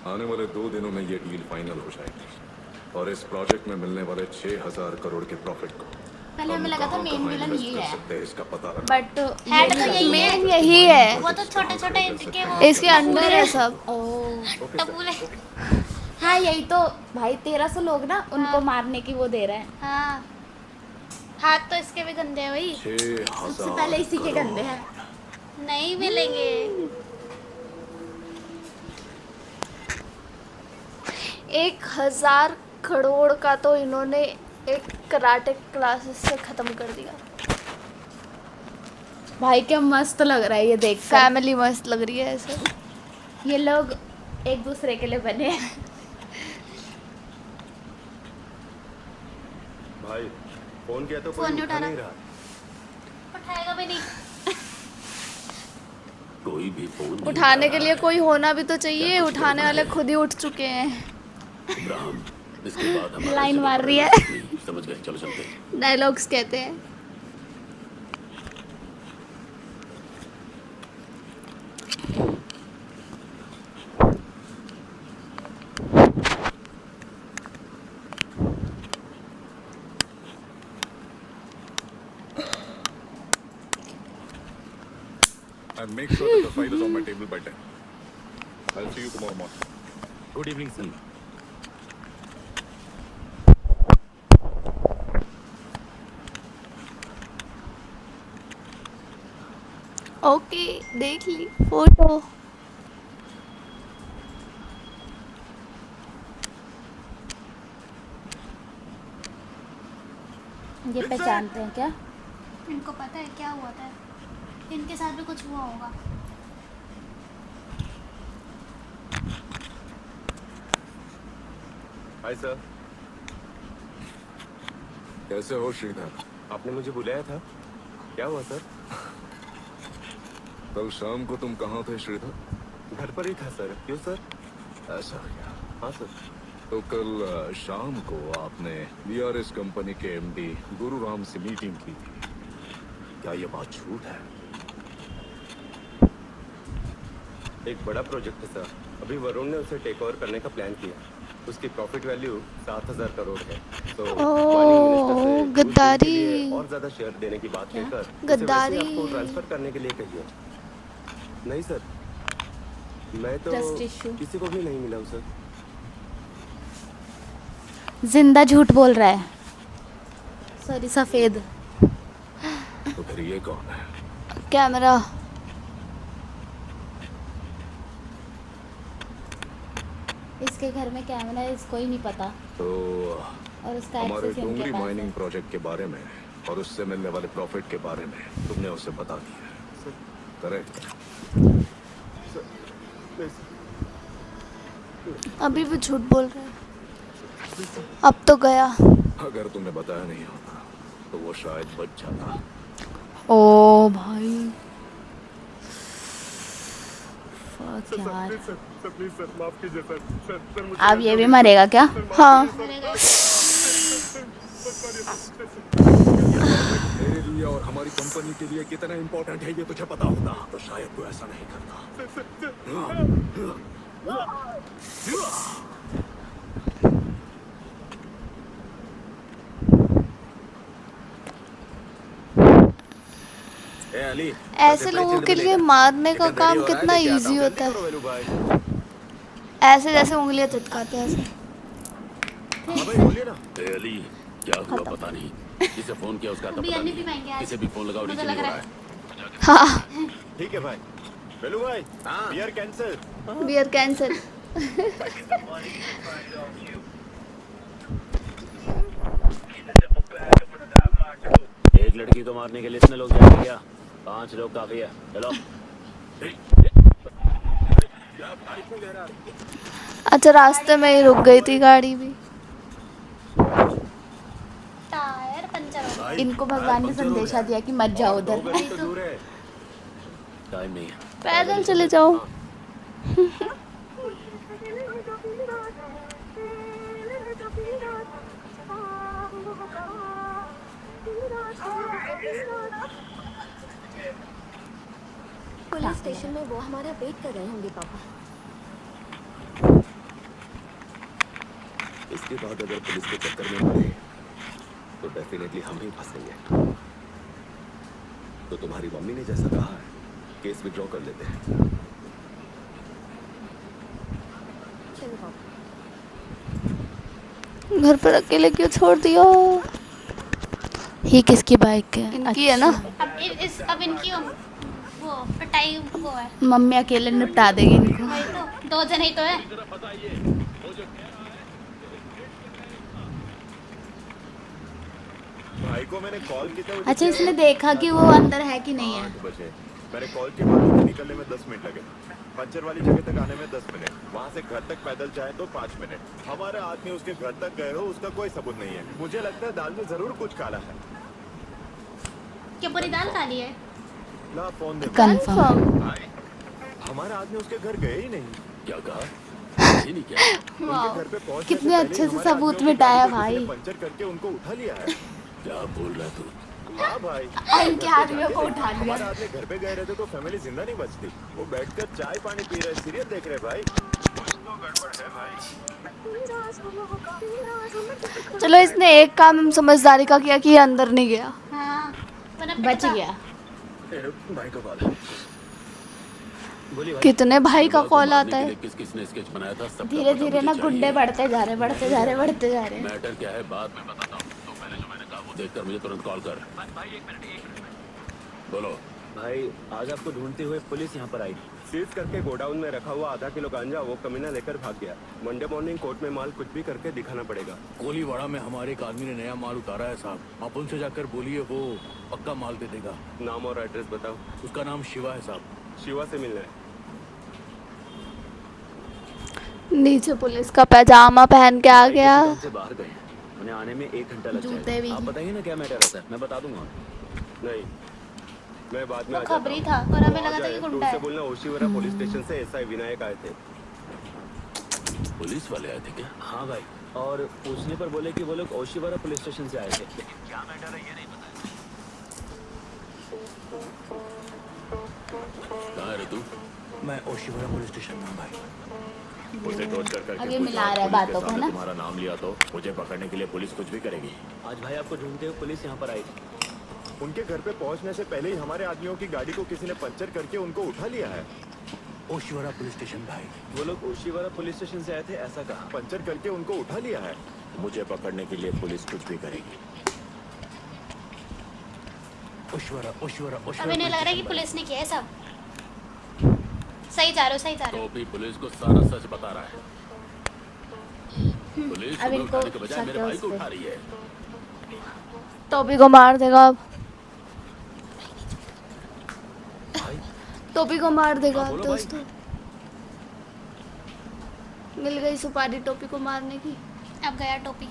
आने वाले 2 दिनों में ये डील फाइनल हो जाएगी और इस प्रोजेक्ट में मिलने वाले 6000 करोड़ के प्रॉफिट को पहले हमें लगा था मेन विलन ये है, सकते हैं इसका पता लगा। बट हेड तो यही है। यही है। वो तो छोटे छोटे इनके वो इसके अंडर है सब। टपूरे। हाँ यही तो भाई, 1300 लोग ना उनको मारने की वो दे रहे हैं। हाँ, हाथ तो इसके भी गंदे हैं भाई। 6000 सबसे पहले इसी के गंदे हैं। नहीं मिलेंगे। 1000 करोड़ का तो इन्होंने एक कराटे क्लासेस से खत्म कर दिया। भाई क्या मस्त लग रहा है ये देख। फैमिली मस्त लग रही है ऐसे। ये लोग एक दूसरे के लिए बने हैं। भाई फोन किया तो फोन कोई नहीं उठा उठा नहीं रहा। उठाएगा भी नहीं। कोई भी फोन नहीं उठाने उठा के लिए कोई होना भी तो चाहिए। उठाने वाले खुद ही उठ चुके हैं। इब्राहिम, इसके बाद हमारा लाइन जगह मार पर रही है। नहीं, समझ गए? चलो चलते हैं। डायलॉग्स कहते हैं। And make sure that the file is on my table by 10. I'll see you tomorrow morning. Good evening sir. Okay, देख ली फोटो। ये पहचानते हैं क्या? इनको पता है क्या हुआ था। इनके साथ भी कुछ हुआ होगा। Hi sir. कैसे हो श्रीधर? आपने मुझे बुलाया था, क्या हुआ सर? कल शाम को तुम कहाँ थे श्रीधर? घर पर ही था सर। क्यों सर? ऐसा क्या? हाँ सर। तो कल शाम को आपने बीआरएस कंपनी के एमडी गुरुराम से मीटिंग की थी। क्या ये बात झूठ है? एक बड़ा प्रोजेक्ट है सर। अभी वरुण ने उसे टेक ओवर करने का प्लान किया। उसकी प्रॉफिट वैल्यू 7,000 करोड़ है। तो गद्दारी और ज्यादा शेयर देने की बात कहकर गद्दारी आपको ट्रांसफर करने के लिए कहिए। नहीं सर, मैं तो किसी को भी नहीं मिला हूँ सर। जिंदा झूठ बोल रहा है। सॉरी सफेद। तो फिर ये कौन है? कैमरा। इसके घर में कैमरा है, इसको ही नहीं पता। तो और उसका हमारे एक्सेस इनके डूंगरी पास माइनिंग है। प्रोजेक्ट के बारे में और उससे मिलने वाले प्रॉफिट के बारे में तुमने उसे बता दिया। करेक्ट? अभी भी झूठ बोल रहा है। अब तो गया। अगर तुमने बताया नहीं होता तो वो शायद बच जाता। ओ भाई फक यार। प्लीज सर, माफ कीजिए सर। सर मुझे अब ये भी मरेगा क्या? हाँ। मेरे लिए और हमारी कंपनी के लिए कितना इम्पोर्टेंट है ये तुझे पता होता तो शायद तू ऐसा नहीं करता। अली, ऐसे लोगों के लिए मारने का काम कितना इजी होता है। ऐसे जैसे उंगलियां चिटकाते हैं ऐसे। अली क्या हुआ पता नहीं। जिसे फोन किया उसका पता नहीं। किसे भी फोन लगाओ नीचे नहीं हो रहा है। हाँ ठीक है भाई। वेलू भाई, बियर कैंसिल। Beer cancel. एक लड़की को मारने के लिए इतने लोग जाएंगे क्या? 5 लोग काफी है। चलो। अच्छा रास्ते में ही रुक गई थी गाड़ी भी। टायर पंचर हो गया। इनको भगवान ने संदेशा दिया कि मत जाओ उधर। टाइम नहीं है। पैदल चले जाओ। पुलिस स्टेशन में वो हमारा वेट कर रहे होंगे पापा। इसके बाद अगर पुलिस के चक्कर में पड़े तो डेफिनेटली हम ही फंसेंगे। तो तुम्हारी मम्मी ने जैसा कहा है केस विड्रॉ कर लेते हैं। चलो पापा। घर पर अकेले क्यों छोड़ दिया? ये किसकी बाइक है? इनकी है ना। अब इनकी वो पिटाई वो है। मम्मी अकेले निपटा देगी इनको। वही तो 2 जन ही तो है। भाई को मैंने कॉल की था। अच्छा इसने देखा कि वो अंदर है कि नहीं है? 8 बजे मैंने कॉल के बाद उसे निकलने में 10 मिनट लगे। पंचर वाली जगह तक आने में 10 मिनट। वहाँ से घर तक पैदल जाए तो 5 मिनट। हमारे आदमी उसके घर तक गए हो उसका कोई सबूत नहीं है। मुझे लगता है दाल में जरूर कुछ काला है। क्या पूरी दाल काली है? ला फोन दे। कंफर्म। हमारा आदमी उसके घर गए ही नहीं। क्या कहा? नहीं क्या? उनके घर पे पहुंचने कितने से अच्छे पहले से हमारे सबूत आदमियों के मिटाया गाड़ी को भाई। किसी ने पंचर करके उनको उठा लिया है। क्या बोल रहा तू? हाँ भाई। इनके आदमियों को उठा लिया। हमारे आदमी घर पे गए रहते तो फैमिली जिंदा नहीं बचती। वो बैठकर चाय पानी पी रहे, सीरियल देख रहे भाई। कुछ तो गड़बड़ है भाई। चलो इसने एक काम हम समझदारी का किया कि ये अंदर नहीं गया। हाँ बच गया। भाई का कॉल। कितने भाई का कॉल आता है। किस किसने स्केच बनाया था? सब धीरे धीरे ना गुंडे बढ़ते जा रहे बढ़ते जा रहे बढ़ते जा रहे। मैटर क्या है बाद में बताता हूँ। तो पहले जो मैंने कहा वो देखकर मुझे तुरंत कॉल कर। भाई एक मिनट बोलो। भाई आज आपको ढूंढते हुए पुलिस यहाँ पर आई। सीज करके गोडाउन में रखा हुआ आधा किलो गांजा वो कमीना लेकर भाग गया। मंडे मॉर्निंग कोर्ट में माल कुछ भी करके दिखाना पड़ेगा। कोलीवाड़ा में हमारे एक आदमी ने नया माल उतारा है साहब। आप उनसे जाकर बोलिए वो पक्का माल दे देगा। नाम और एड्रेस बताओ। उसका नाम शिवा है साहब। शिवा से मिलना है। नीचे पुलिस का पैजामा पहन के आ गया। से बाहर गए। उन्हें आने में 1 घंटा लग जाएगा। आप बताइए ना क्या मैटर है सर, मैं बता दूंगा। नहीं मैं बाद में वो खबरी था और हमें लगा था कि गुंडा है। बोलना ओशीवरा पुलिस स्टेशन से एसआई विनायक आए थे। पुलिस वाले आए थे क्या? हाँ भाई, और पूछने पर बोले कि वो लोग ओशीवरा पुलिस स्टेशन से आए थे। क्या मैटर है ये नहीं पता है। कहाँ है रे तू? मैं ओशिवारा पुलिस स्टेशन में हूँ भाई। उसे टॉर्चर करके अब ये पूछा, मिला रहा है पुलिस के बातों को, सामने ना? तुम्हारा नाम लिया तो मुझे पकड़ने के लिए पुलिस कुछ भी करेगी। आज भाई आपको ढूंढते हुए पुलिस यहाँ पर आई थी। उनके घर पे पहुंचने से पहले ही हमारे आदमियों की गाड़ी को किसी ने पंचर करके उनको उठा लिया है। ओशिवारा पुलिस स्टेशन भाई। वो लोग ओशिवारा पुलिस स्टेशन से आए थे, ऐसा कहा। पंचर करके उनको उठा लिया है। मुझे पकड़ने के लिए पुलिस कुछ भी करेगी। ओशिवारा ओशिवारा अभी ओशिवारा नहीं लग रहा है कि पुलिस ने किया है सब। सही जा रहे हो, सही जा रहे हो। टोपी पुलिस को सारा सच बता रहा है। पुलिस अब तुम्हें इनको उठाने के बजाय मेरे शक है भाई को उस पे। उठा रही है। टोपी को मार देगा अब। टोपी को मार देगा बोलो दोस्तों। मिल गई सुपारी टोपी को मारने की। अब गया टोपी।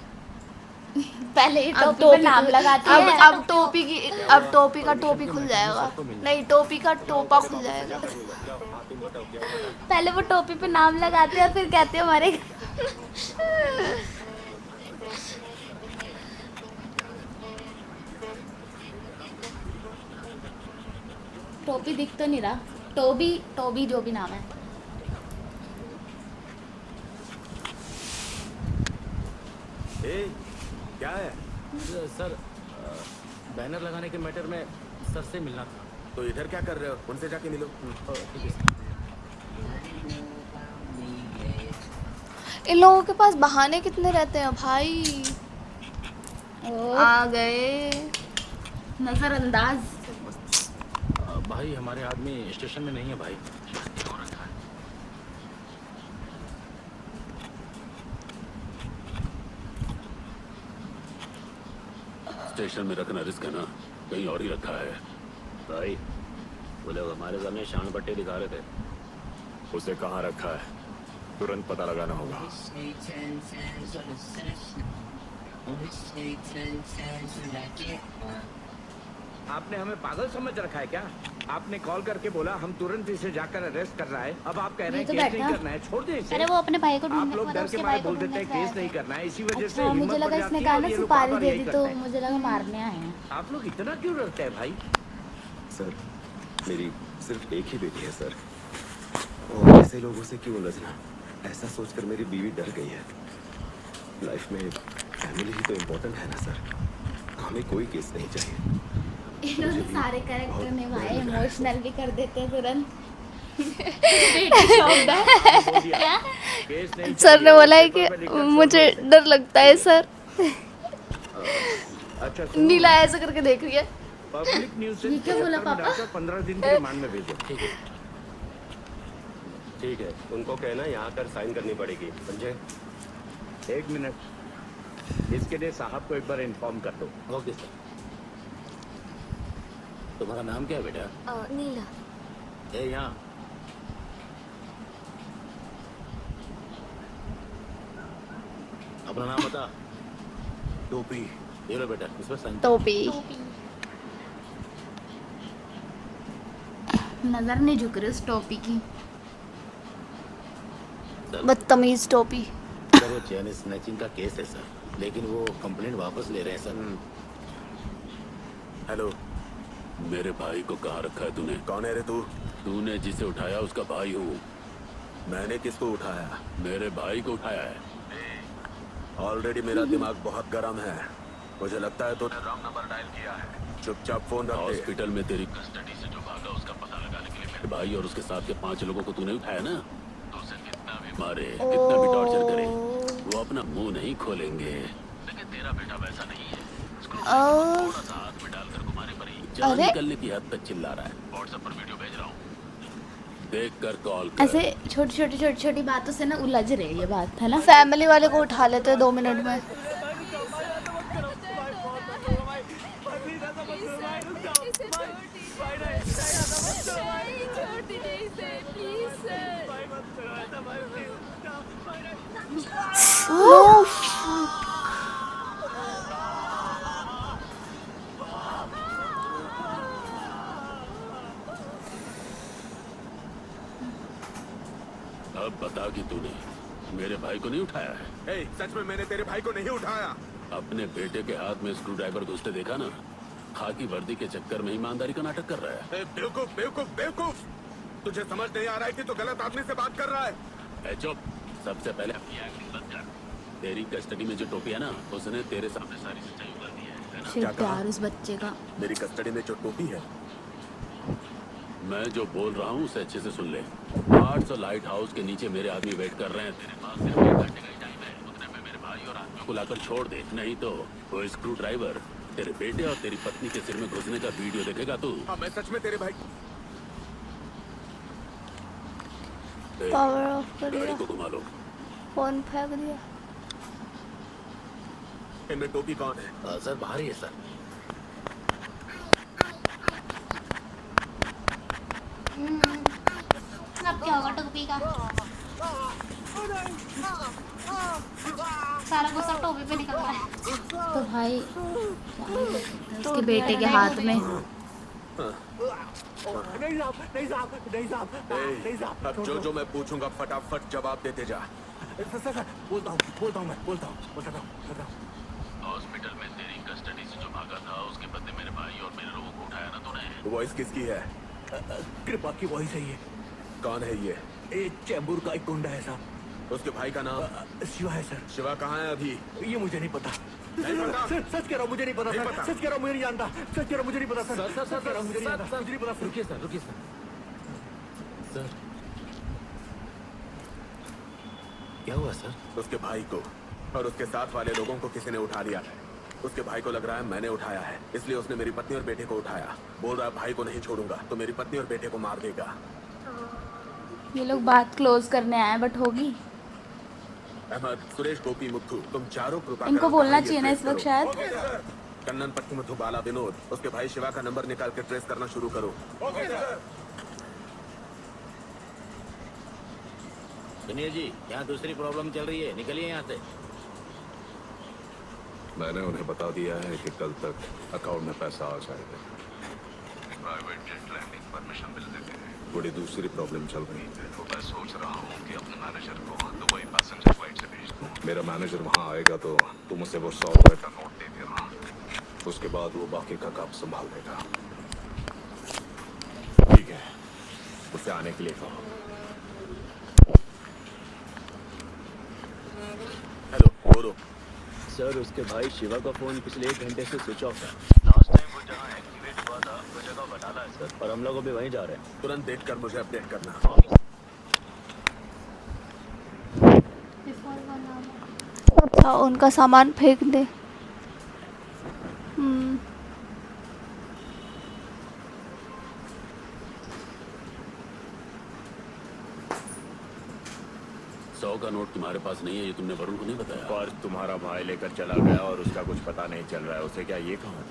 पहले ही अब टोपी पे नाम की- लगाती अब है। अब टोपी की अब टोपी का टोपी खुल जाएगा। नहीं, टोपी का टोपा खुल जाएगा। पहले वो टोपी पे नाम लगाते हैं और फिर कहते हैं हमारे टोपी दिख तो नहीं रहा। टोबी जो भी नाम है। ए, क्या है? सर बैनर लगाने के मैटर में सर से मिलना था। तो इधर क्या कर रहे हो? उनसे जाके मिलो। ठीक है सर। इन लोगों के पास बहाने कितने रहते हैं भाई। आ गए नजरअंदाज। भाई हमारे आदमी स्टेशन में नहीं है भाई। स्टेशन में रखना रिस्क है ना, कहीं और ही रखा है। भाई वो लोग हमारे सामने शान पट्टी दिखा रहे थे। उसे कहाँ रखा है? तुरंत पता लगाना होगा। आपने हमें पागल समझ रखा है क्या? आपने कॉल करके बोला हम तुरंत इसे जाकर अरेस्ट कर रहा है। अब आप कह रहे हैं तो केस नहीं बैठा। करना है, छोड़ दें इसे। अरे वो अपने भाई को आप ढूंढने लोग को डर उसके के भाई मारे को बोल देते ढूंढने हैं को आया केस नहीं था। करना है, इसी वजह से अच्छा, हिम्मत मुझे बढ़ लगा जाती इसने है कहा और ना ये लोग सुपारी बार-बार दे यही दी तो करते हैं। मुझे लगा मारने आए हैं। आप लोग इतना क्यों डरते हैं भाई? सर, मेरी सिर्फ एक ही बेटी है सर, और ऐसे लोगों से क्यों उलझना? ऐसा सोचकर मेरी बीवी डर गई है। लाइफ में फैमिली ही तो इम्पोर्टेंट है ना सर। हमें कोई केस नहीं चाहिए। इन्होंने सारे कैरेक्टर निभाए, इमोशनल भी कर देते हैं तुरंत। क्या? केस नहीं सर ने चाहिए, बोला है पेपर पे कि लिखकर छोड़ मुझे दो। डर लगता है सर। अच्छा सुनो, नीला ऐसा करके देख रही है। पब्लिक न्यूज़ से ये क्या बोला 75 पापा? मिलाकर 15 दिन के रिमांड में भेजो। ठीक है। ठीक है, उनको कहना यहाँ कर साइन करनी पड़ेगी। समझे? एक मिनट, इसके लिए साहब को एक बार इन्फॉर्म कर दो। Okay sir. तुम्हारा नाम क्या है बेटा? नीला। ए यहाँ अपना नाम बता। टोपी। ये लो बेटा, इस पर साइन। टोपी। नजर नहीं झुक रही उस टोपी की। बदतमीज टोपी। सर वो चैन स्नैचिंग का केस है सर, लेकिन वो कंप्लेंट वापस ले रहे हैं सर। हेलो, मेरे भाई को कहाँ रखा है तूने? कौन है रे तू? तूने जिसे उठाया उसका भाई हूँ। मैंने किसको उठाया? मेरे भाई को उठाया है। ऑलरेडी मेरा दिमाग बहुत गर्म है। मुझे लगता है तूने रॉन्ग नंबर डायल किया है। चुपचाप फोन रख दे। हॉस्पिटल में तेरी कस्टडी से जो भागा उसका पता लगाने के लिए मेरे भाई और उसके साथ के 5 लोगों को तूने उठाया ना। तो उसे कितना भी मारे, कितना भी टॉर्चर करे, वो अपना मुंह नहीं खोलेंगे। लेकिन तेरा बेटा वैसा नहीं है। थोड़ा सा हाथ में डालकर घुमाने पर ही जान अरे? निकलने की हद तक चिल्ला रहा है। व्हाट्सएप पर वीडियो भेज रहा हूँ, देख कर कॉल कर। ऐसे छोटी छोटी बातों से ना उलझ रही है ये बात, है ना? फैमिली वाले को उठा लेते हैं 2 मिनट में। अब बता कि तूने मेरे भाई को नहीं उठाया है। ए, सच में मैंने तेरे भाई को नहीं उठाया। अपने बेटे के हाथ में स्क्रू ड्राइवर घुसते देखा ना, खाकी वर्दी के चक्कर में ईमानदारी का नाटक कर रहा है। बेवकूफ बेवकूफ बेवकूफ, तुझे समझ नहीं आ रहा है कि तू गलत आदमी से बात कर रहा है। ए चुप, सबसे पहले अपनी एक्टिंग बंद कर। तेरी कस्टडी में जो टोपी है ना, उसने तेरे सामने सारी सच्चाई उगल दी है ना? शिट यार उस बच्चे का। मेरी कस्टडी में जो टोपी है, मैं जो बोल रहा हूँ उसे अच्छे से सुन ले। आर्ट्स और लाइट हाउस के नीचे मेरे आदमी वेट कर रहे हैं। तेरे पास सिर्फ 1 घंटे का ही टाइम है। उतने में मेरे भाई और आदमियों को लाकर छोड़ दे, नहीं तो वो स्क्रू ड्राइवर तेरे बेटे और तेरी पत्नी के सिर में घुसने का वीडियो देखेगा तू। हाँ, मैं सच में तेरे भाई। पावर ऑफ कर गाड़ी दिया, को घुमा लो। फोन फेंक दिया। इनमें टोपी कौन है? सर बाहर ही है सर। अब क्या होगा टोपी का? सारा गुस्सा टोपी पे निकल रहा है। तो भाई उसके बेटे के हाथ में। नहीं साहब, नहीं साहब, नहीं साहब, नहीं साहब। अब जो मैं पूछूंगा फटाफट जवाब देते जा। सर बोलता हूँ मैं बोलता हूँ। हॉस्पिटल में तेरी कस्टडी से जो भागा था, उसके बदले मेरे भाई और मेरे लोगों को उठाया ना तूने। वॉइस किसकी है? कृपा की वॉइस है ये। कौन है ये? चैम्बूर का एक गुंडा है साहब। उसके भाई का नाम? शिवा है सर। शिवा कहाँ है अभी? ये मुझे नहीं पता। नहीं पता? सच कह रहा हूँ, मुझे नहीं पता सर। सच कह रहा हूँ, मुझे नहीं जानता। सच कह रहा हूँ, मुझे नहीं पता सर। सर कह रहा हूँ, मुझे नहीं जानता। मुझे नहीं पता सर। रुकिए सर, रुकिए सर। सर क्या हुआ सर? उसके भाई को और उसके साथ वाले लोगों को किसी ने उठा लिया है। उसके भाई को लग रहा है मैंने उठाया है, इसलिए उसने मेरी पत्नी और बेटे को उठाया। बोल रहा है भाई को नहीं छोड़ूंगा तो मेरी पत्नी और बेटे को मार देगा। ये लोग बात क्लोज करने आए बट होगी। अहमद, सुरेश, गोपी, मुत्थू, तुम चारों कृपा इनको करो, बोलना ये चाहिए ना ट्रेस इस वक्त करो। शायद। कन्नन, पट्टू, मधु, बाला, विनोद, उसके भाई शिवा का नंबर निकाल के ट्रेस करना शुरू करो। सुनिए जी, यहाँ दूसरी प्रॉब्लम चल रही है, निकलिए यहाँ से। मैंने उन्हें बता दिया है कि कल तक अकाउंट में पैसा आ जाएगा। प्राइवेट जेट लैंडिंग परमिशन मिल देते हैं। बड़ी दूसरी प्रॉब्लम चल रही है। तो मैं सोच रहा हूँ कि अपने मैनेजर को दुबई पैसेंजर फ्लाइट से भेज दूँ। मेरा मैनेजर वहाँ आएगा तो तुम उसे वो 100 रुपए का नोट दे देना। उसके बाद वो बाकी का काम संभाल लेगा। ठीक है, उसे आने के लिए कहो। हेलो, बोलो। सर, उसके भाई शिवा का फोन पिछले 1 घंटे से स्विच ऑफ है। लास्ट टाइम वो जहाँ एक्टिवेट हुआ था वो जगह बटाला है सर, और हम लोग अभी वहीं जा रहे हैं। तुरंत देख कर मुझे अपडेट करना। अच्छा, उनका सामान फेंक दे। सौ का नोट तुम्हारे पास नहीं है, ये तुमने वरुण को नहीं बताया? पर्स तुम्हारा भाई लेकर चला गया और उसका कुछ पता नहीं चल रहा है। उसे क्या ये कहा?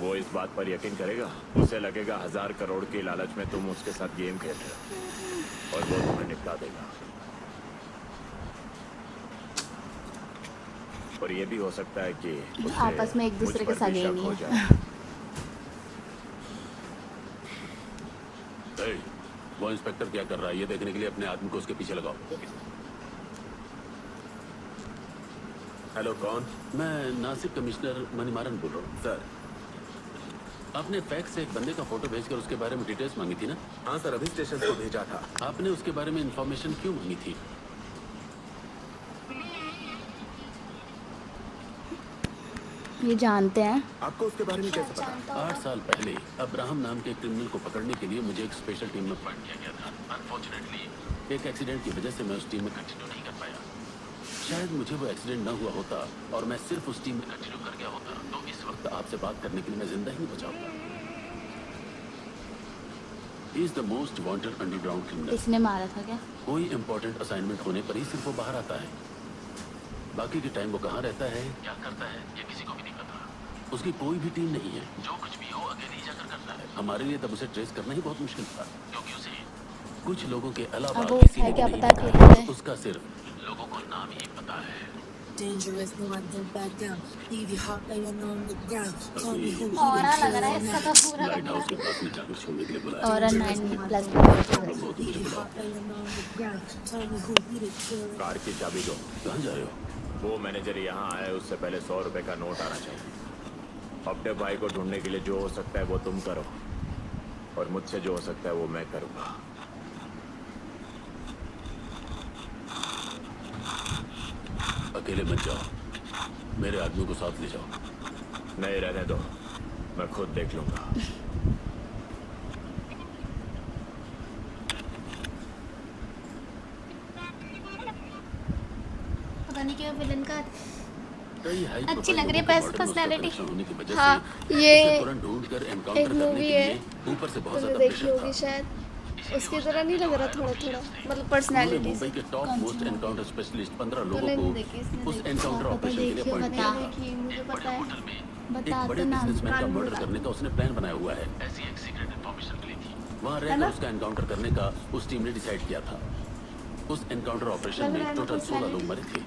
वो इस बात पर यकीन करेगा? उसे लगेगा 1000 करोड़ की लालच में तुम उसके साथ गेम खेल रहे हो और वो तुम्हें निपटा देगा। और ये भी हो सकता है कि उसे आपस में एक दूसरे के साथ मुझ पर भी गेम शक हो ही जाए। है। ए, वो इंस्पेक्टर क्या कर रहा है ये देखने के लिए अपने आदमी को उसके पीछे लगाओ। हेलो, कौन? मैं नासिक कमिश्नर मणिमारन बोल रहा हूँ। सर, आपने फैक्स से एक बंदे का फोटो भेजकर उसके बारे में डिटेल्स मांगी थी ना? हाँ सर, अभी स्टेशन को भेजा था। आपने उसके बारे में इंफॉर्मेशन क्यों मांगी थी? ये जानते हैं। आपको उसके बारे में कैसे पता? 8 साल पहले अब्राहम नाम के क्रिमिनल को पकड़ने के लिए मुझे एक स्पेशल टीम में अपॉइंट किया गया था। अनफॉर्चुनेटली एक एक्सीडेंट की वजह से मैं उस टीम में कंटिन्यू नहीं कर पाया। शायद मुझे वो एक्सीडेंट न हुआ होता और मैं सिर्फ उस टीम में कंटिन्यू कर गया होता तो इस वक्त आपसे बात करने के लिए मैं जिंदा ही नहीं बचा होता। He is the most wanted underground criminal। इसने मारा था क्या? कोई इम्पोर्टेंट असाइनमेंट होने पर ही सिर्फ वो बाहर आता है। बाकी के टाइम वो कहाँ रहता है, क्या करता है, ये किसी को भी नहीं पता। उसकी कोई भी टीम नहीं है। जो कुछ भी हो अकेले ही जाकर करता है। हमारे लिए तब उसे ट्रेस करना ही बहुत मुश्किल था क्योंकि उसे कुछ लोगों के अलावा अब वो किसी है ने क्या भी पता नहीं है देखा। उसका सिर्फ लोगों को नाम ही पता है। Dangerous, no one don't back down. Leave your heart laying on the ground. Tell me who और लग रहा है इसका तो पूरा लाइट हाउस के पास में जाकर छोड़ने के लिए बुलाया। और 9++ Leave your heart laying on the ground. Tell me who did it. Car की चाबी दो। कहाँ जा रहे हो? वो मैनेजर यहाँ आए, उससे पहले 100 रुपए का नोट आना चाहिए। अपने भाई को ढूंढने के लिए जो हो सकता है वो तुम करो, और मुझसे जो हो सकता है वो मैं करूंगा। अकेले मत जाओ, मेरे आदमी को साथ ले जाओ। नहीं, रहने दो, मैं खुद देख लूंगा। पता नहीं क्यों विलन का कई हाई अच्छी प्रोफाइल लग रही है लोगों के पर्सनैलिटी। मर्डर में उसका कनेक्शन होने की वजह हाँ, से ये उसे तुरंत ढूंढकर एनकाउंटर एक करने मूवी के है, लिए ऊपर से बहुत तुमने ज्यादा देखी प्रेशर होगी था। शायद। उसकी तरह नहीं लग रहा, थोड़ा थोड़ा मतलब उन्होंने पर्सनैलिटी मुंबई के टॉप मोस्ट एनकाउंटर स्पेशलिस्ट 15 लोगों तूने नहीं को देखी, इसने उस देखी। एनकाउंटर हाँ, ऑपरेशन के लिए अपॉइंट किया था। देखी, मुझे पता है। एक बड़े बिजनेसमैन का मर्डर करने का उसने प्लान बनाया हुआ है। ऐसी एक सीक्रेट इंफॉर्मेशन मिली थी। वहाँ रहकर उसका एनकाउंटर करने का उस टीम ने डिसाइड किया था। उस एनकाउंटर ऑपरेशन में टोटल 16 लोग मरे थे।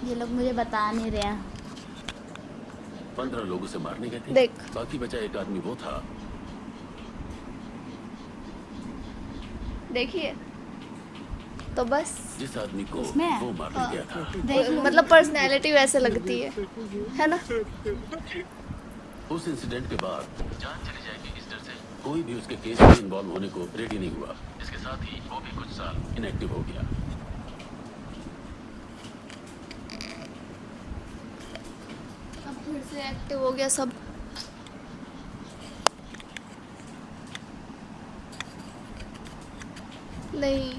ये लोग मुझे बता नहीं रहे हैं। 15 लोग उसे मारने गए थे, देख। बाकी बचा एक आदमी वो था। देखिए तो बस जिस आदमी को उसमें? वो मारने गया था। मतलब पर्सनैलिटी वैसे लगती है ना? उस इंसिडेंट के बाद जान चली जाएगी इस डर से कोई भी उसके केस में इन्वॉल्व होने को रेडी नहीं हुआ। इसके साथ ही वो भी कुछ साल इनएक्टिव हो गया। अब फिर से एक्टिव हो गया सब। नहीं,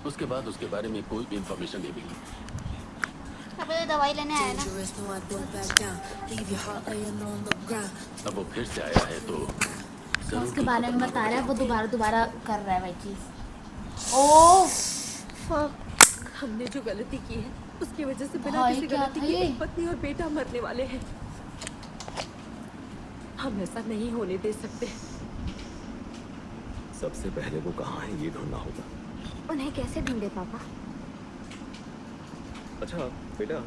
उसके बाद उसके बारे में कोई भी इंफॉर्मेशन नहीं मिली। अब ये दवाई लेने आया ना। अब वो फिर से आया है तो तो उसके बारे में बता रहा है, वो दोबारा कर रहा है वही चीज। ओह हमने जो गलती की है उसकी वजह से बिना भाई, किसी क्या गलती था के ये? एक पत्नी और बेटा मरने वाले हैं। हम ऐसा नहीं होने दे सकते। सबसे पहले वो कहाँ है ये ढूंढना होगा। उन्हें कैसे ढूंढे पापा? अच्छा बेटा,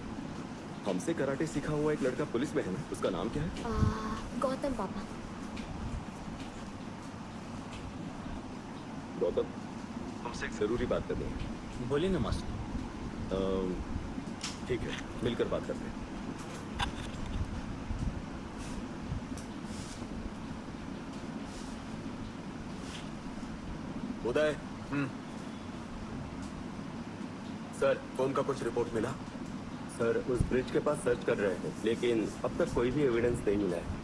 हमसे कराटे सीखा हुआ एक लड़का पुलिस में है ना, उसका नाम क्या है? गौतम पापा। गौतम, हमसे एक जरूरी बात करनी है। बोलिए ना मास्टर। ठीक है, मिलकर बात करते हैं। उदय, सर, फोन का कुछ रिपोर्ट मिला? सर उस ब्रिज के पास सर्च कर रहे हैं, लेकिन अब तक कोई भी एविडेंस नहीं मिला है।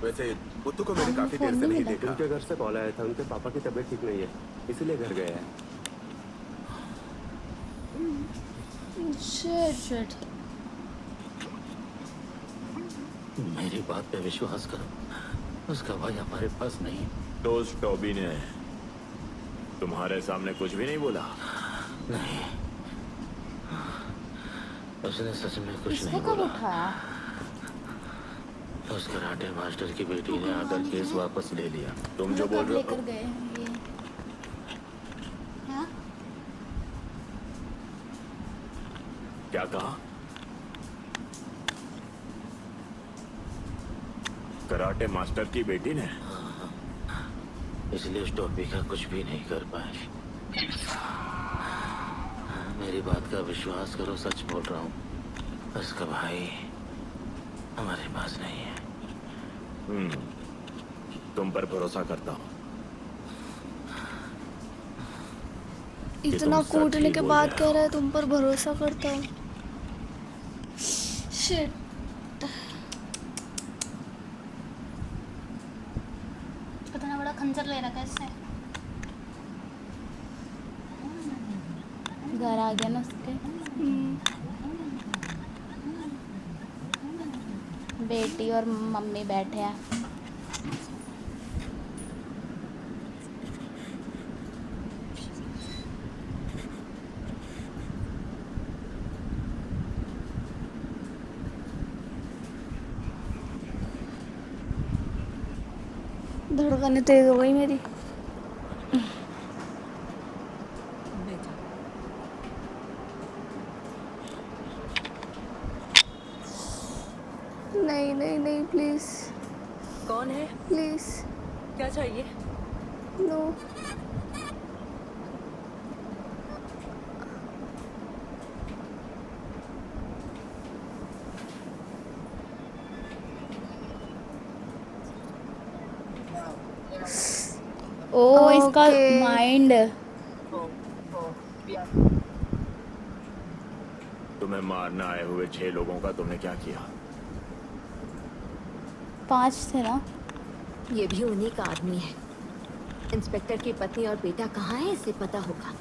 वैसे बुद्धू को मैंने काफी देर से नहीं देखा। उनके घर से कॉल आया था, उनके पापा की तबीयत ठीक नहीं है, इसलिए घर गया है। शिट। मेरी बात पे विश्वास करो, उसका भाई हमारे पास नहीं। दोस्त टॉबी ने तुम्हारे सामने कुछ भी नहीं बोला? नहीं, उसने सच में कुछ इसको नहीं कब बोला। उठाया? उस कराटे मास्टर की बेटी ने आकर केस वापस ले लिया। तुम जो बोल रहे लेकर हो गए ये। हाँ? क्या कहा? कराटे मास्टर की बेटी ने? इसलिए उस टॉपी का कुछ भी नहीं कर पाए। मेरी बात का विश्वास करो, सच बोल रहा हूँ। उसका भाई हमारे पास नहीं है। तुम पर भरोसा करता हूँ। इतना सच कूटने ही के बोल बाद रहे कह हो। रहा है तुम पर भरोसा करता हूँ। शिट। कितना बड़ा खंजर ले रखा है इसने। घर आ गया ना उसके। बेटी और मम्मी बैठे हैं। धड़कनें तेज हो गई मेरी। नहीं नहीं नहीं, प्लीज कौन है? प्लीज। क्या चाहिए? नो। ओ इसका Okay. माइंड। तुम्हें मारने आए हुए 6 लोगों का तुमने क्या किया? 5 थे ना? ये भी उन्हीं का आदमी है। इंस्पेक्टर की पत्नी और बेटा कहाँ है इसे पता होगा।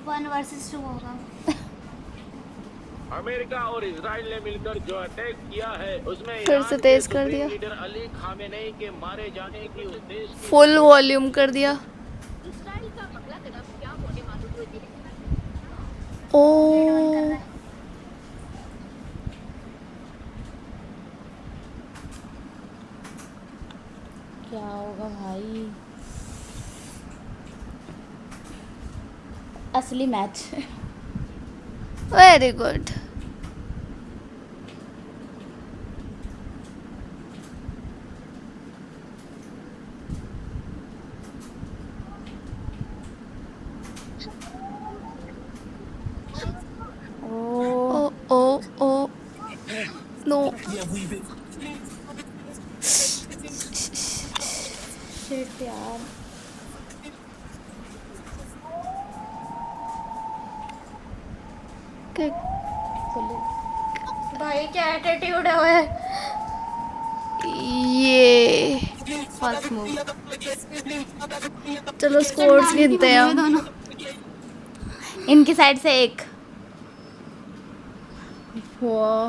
वन वर्सेस 2 होगा। अमेरिका और इजराइल ने मिलकर जो अटैक किया है उसमें फिर से तेज कर दिया। लीडर अली खामेनेई के मारे जाने की उद्देश्य फुल वॉल्यूम कर दिया। ओ क्या होगा भाई? असली match. Very good. Oh oh oh no. Shit यार। भाई क्या एटीट्यूड है ओए। ये फर्स्ट मूव। चलो स्कोर्स गिनते हैं हम। दोनों इनकी साइड से एक। वाह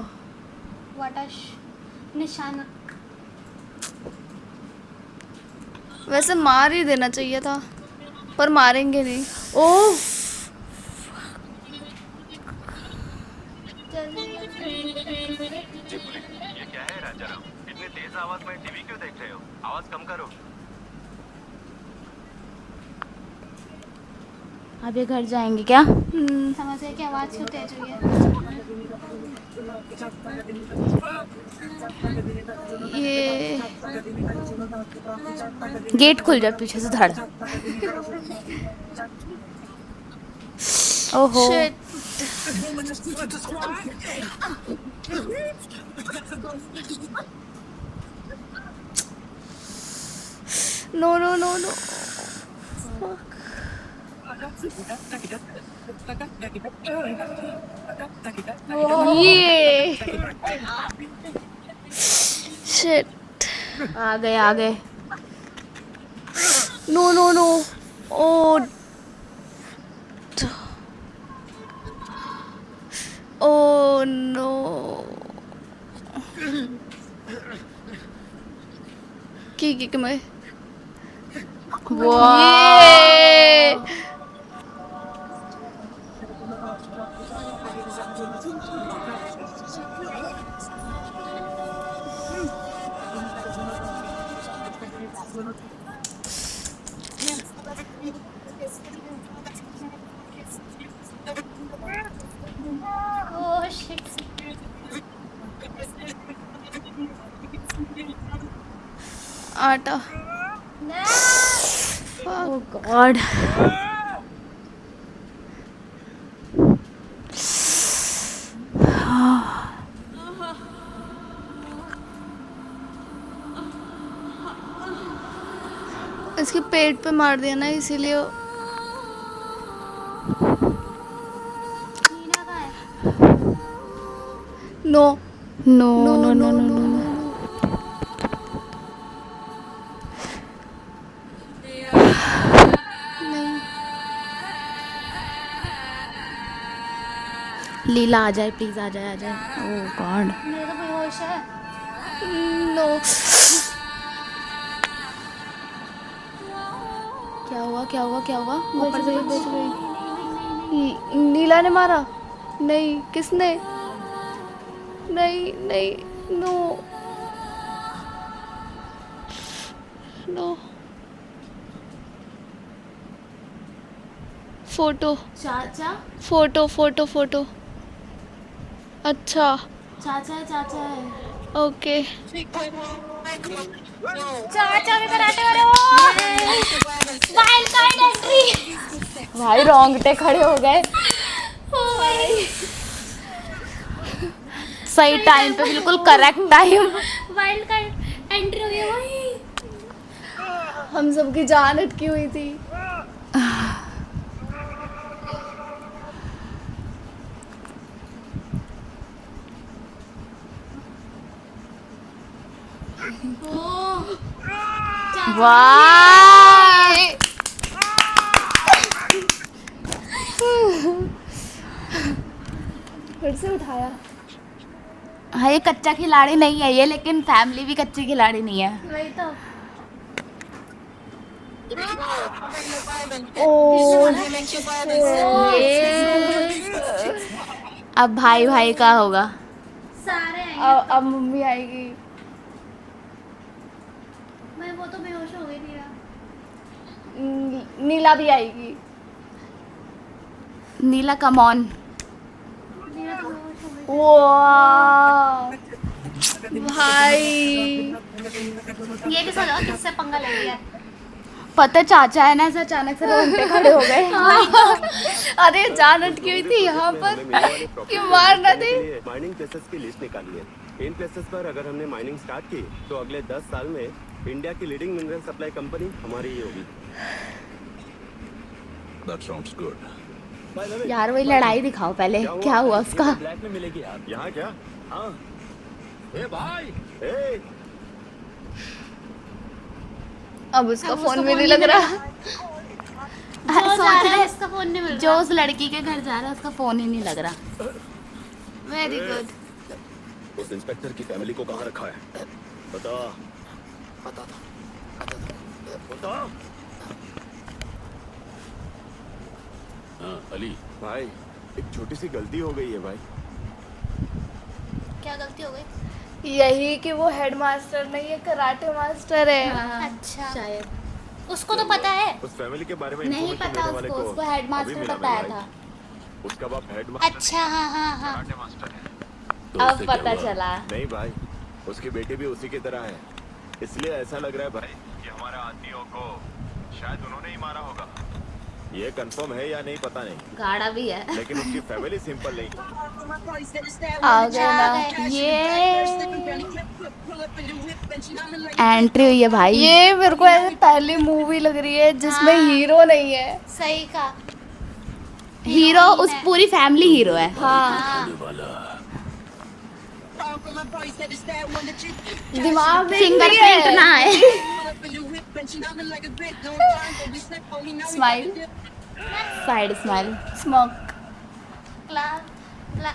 वाटश निशाना। वैसे मार ही देना चाहिए था पर मारेंगे नहीं। ओह ये क्या है राजाराम? इतनी तेज आवाज में टीवी क्यों देख रहे हो? आवाज कम करो। अब ये घर जाएंगे क्या? समझ गए कि आवाज क्यों तेज हुई है। ये गेट खुल जाए पीछे से धड़। ओहो shit. No no no no. ये शिट। आ गए आ गए। No no no. Oh oh no. की मैं ये ओह शिट। आटा। Oh god. इसके पेट पे मार दिया ना इसीलिए नीना कहाँ है? No no no no no no. Leela आ जाए प्लीज, आ जाए आ जाए। Oh god. मेरा तो बेहोश है। नो। क्या हुआ क्या हुआ क्या हुआ? ऊपर से बच गई। नीला ने मारा? नहीं, किसने? नहीं नहीं। No no. फोटो चाचा फोटो फोटो फोटो। अच्छा चाचा है चाचा है। ओके। चाचा भी कराटे वाले। वाइल्ड कार्ड है। भाई रोंगटे खड़े हो गए। सही टाइम पे, बिल्कुल correct time. Wild card entry हो गई भाई। हम सबकी जान अटकी हुई थी। वाह, फिर से उठाया। हाँ ये कच्चा खिलाड़ी नहीं है ये, लेकिन फैमिली भी कच्ची खिलाड़ी नहीं है। वही तो। अब भाई भाई का होगा। सारे आएंगे। अब मम्मी आएगी। मैं वो तो बेहोश हो गई थी। नीला भी आएगी। नीला कमॉन। वाह भाई, ये किस वजह किससे पंगा ले लिया? पता चाचा है ना, ऐसा अचानक से रोंगटे खड़े हो गए। अरे जान अटकी हुई थी यहाँ पर कि मार ना दे। माइनिंग प्लेसेस की लिस्ट निकाली है। इन प्लेसेस पर अगर हमने माइनिंग स्टार्ट की तो अगले 10 साल में इंडिया की लीडिंग मिनरल सप्लाई कंपनी हमारी ही होगी। That sounds good. यार वही लड़ाई दिखाओ पहले, क्या हुआ उसका? ब्लैक में मिलेगी यार। यहाँ क्या? हाँ। ए भाई, ए अब उसका फोन भी नहीं लग रहा। सोच रहे इसका फोन नहीं मिल रहा। जो उस लड़की के घर जा रहा है उसका फोन ही नहीं लग रहा। Very good. उस इंस्पेक्टर की फैमिली को कहाँ रखा है? बता। बता। हाँ अली भाई, एक छोटी सी गलती हो गई है भाई। क्या गलती हो गई? यही कि वो हेडमास्टर नहीं है, कराटे मास्टर है। अच्छा, शायद उसको तो पता है। उस फैमिली के बारे में नहीं information पता देने वाले उसको, को उसको अभी हेडमास्टर मिला बताया मेरा था। भाई। उसका बाप हेडमास्टर अच्छा, हाँ हाँ हाँ। मास्टर है। तो अब उससे क्या पता हुआ? चला। नहीं भाई, उसकी बेटी भी उसी की तरह है। इसलिए ऐसा लग रहा है भाई कि हमारे आदमियों को शायद उन्होंने ही मारा होगा। ये कंफर्म है या नहीं पता नहीं, गाड़ा भी है। लेकिन उसकी फैमिली सिंपल नहीं। आ गए ना। ये एंट्री हुई है भाई। ये मेरे को ऐसे पहली मूवी लग रही है जिसमें हीरो नहीं है। सही का। हीरो उस पूरी फैमिली हीरो है। हाँ, दिमाग फिंगरप्रिंट ना है। Smile, side smile, smoke.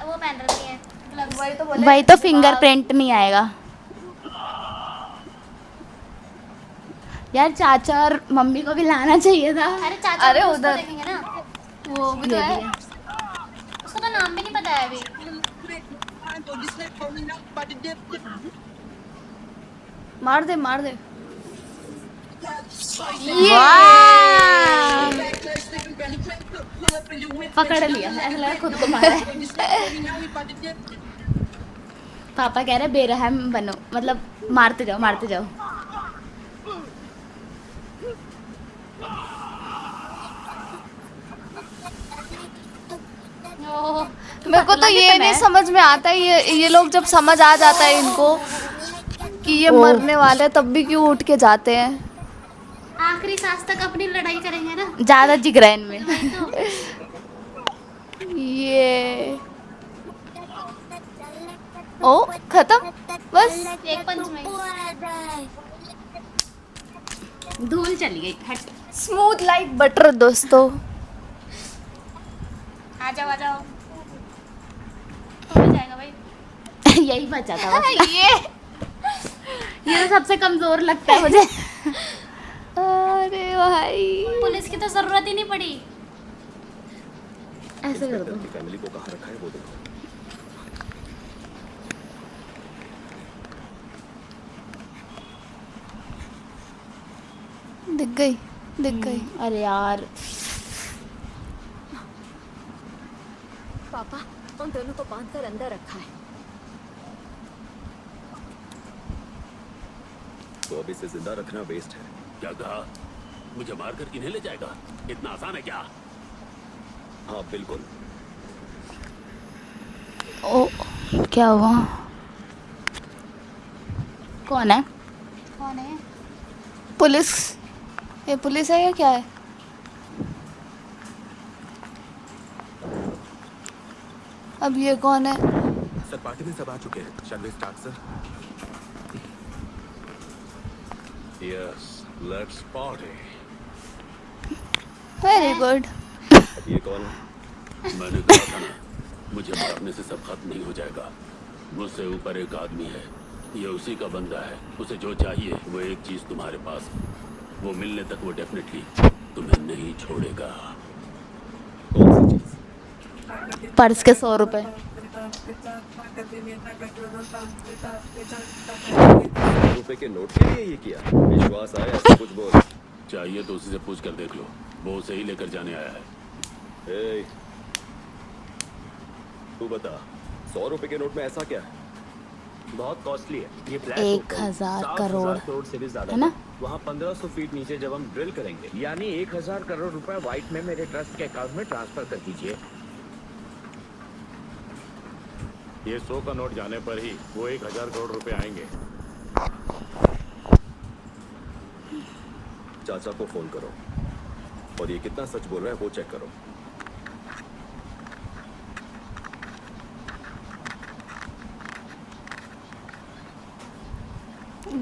वो पहन रखी है gloves। वही तो बोले। वही तो फिंगरप्रिंट नहीं आएगा। यार चाचा और मम्मी को भी लाना चाहिए था। अरे चाचा अरे को उसको उधर। देखेंगे ना। वो भी तो ये भी है। है। उसका तो नाम भी नहीं पता है अभी। मार दे, मार दे। वाह! पकड़ लिया, ऐसा लगा खुद को मारा है। पापा कह रहे बेरहम बनो, मतलब मारते जाओ मारते जाओ। मेरे को तो ये नहीं समझ में आता है, ये लोग जब समझ आ जाता है इनको कि ये मरने वाले, तब भी क्यों उठ के जाते हैं? आखिरी सांस तक अपनी लड़ाई करेंगे ना। ज्यादा जिगरा है इनमें। ये ओ खत्म बस। एक पंच में धूल चली गई। हट। स्मूथ लाइक बटर दोस्तों। आ जाओ। हो जाएगा भाई। यही बचा था बस। ये तो सबसे कमजोर लगता है मुझे। अरे भाई, पुलिस की तो जरूरत ही नहीं पड़ी। ऐसे कर दो। फैमिली को कहाँ रखा है वो देखो। दिख गई। अरे यार पापा उन दोनों को बांधकर अंदर रखा है। तो अब इसे जिंदा रखना वेस्ट है। क्या कहा? मुझे मारकर इन्हें ले जाएगा? इतना आसान है क्या? हाँ बिल्कुल। ओ, क्या हुआ? कौन है? कौन है? पुलिस? ये पुलिस है या क्या है? अब ये कौन है? सर पार्टी में सब आ चुके हैं। Shall we start sir? Yes, let's party. Very good. ये कौन है? मैंने कहा था ना, मुझे मारने से सब खत्म नहीं हो जाएगा। मुझसे ऊपर एक आदमी है, ये उसी का बंदा है। उसे जो चाहिए वो एक चीज तुम्हारे पास, वो मिलने तक वो डेफिनेटली तुम्हें नहीं छोड़ेगा। कौन सी चीज? पर्स के 100 रुपए। 100 रुपए के नोट के लिए ये किया? विश्वास आया ऐसा कुछ बोल। चाहिए तो उसी से पूछ कर देख लो, वो उसे ही लेकर जाने आया है। ए, तू बता 100 रुपए के नोट में ऐसा क्या है? बहुत कॉस्टली है ये फ्लैट। 1000 करोड़ करोड़ से भी ज्यादा है ना? वहाँ 1500 फीट नीचे जब हम ड्रिल करेंगे। यानी 1000 करोड़ रुपए व्हाइट में मेरे ट्रस्ट के अकाउंट में ट्रांसफर कर दीजिए। ये 100 का नोट जाने पर ही वो 1000 करोड़ रुपए आएंगे। चाचा को फोन करो और ये कितना सच बोल रहा है वो चेक करो।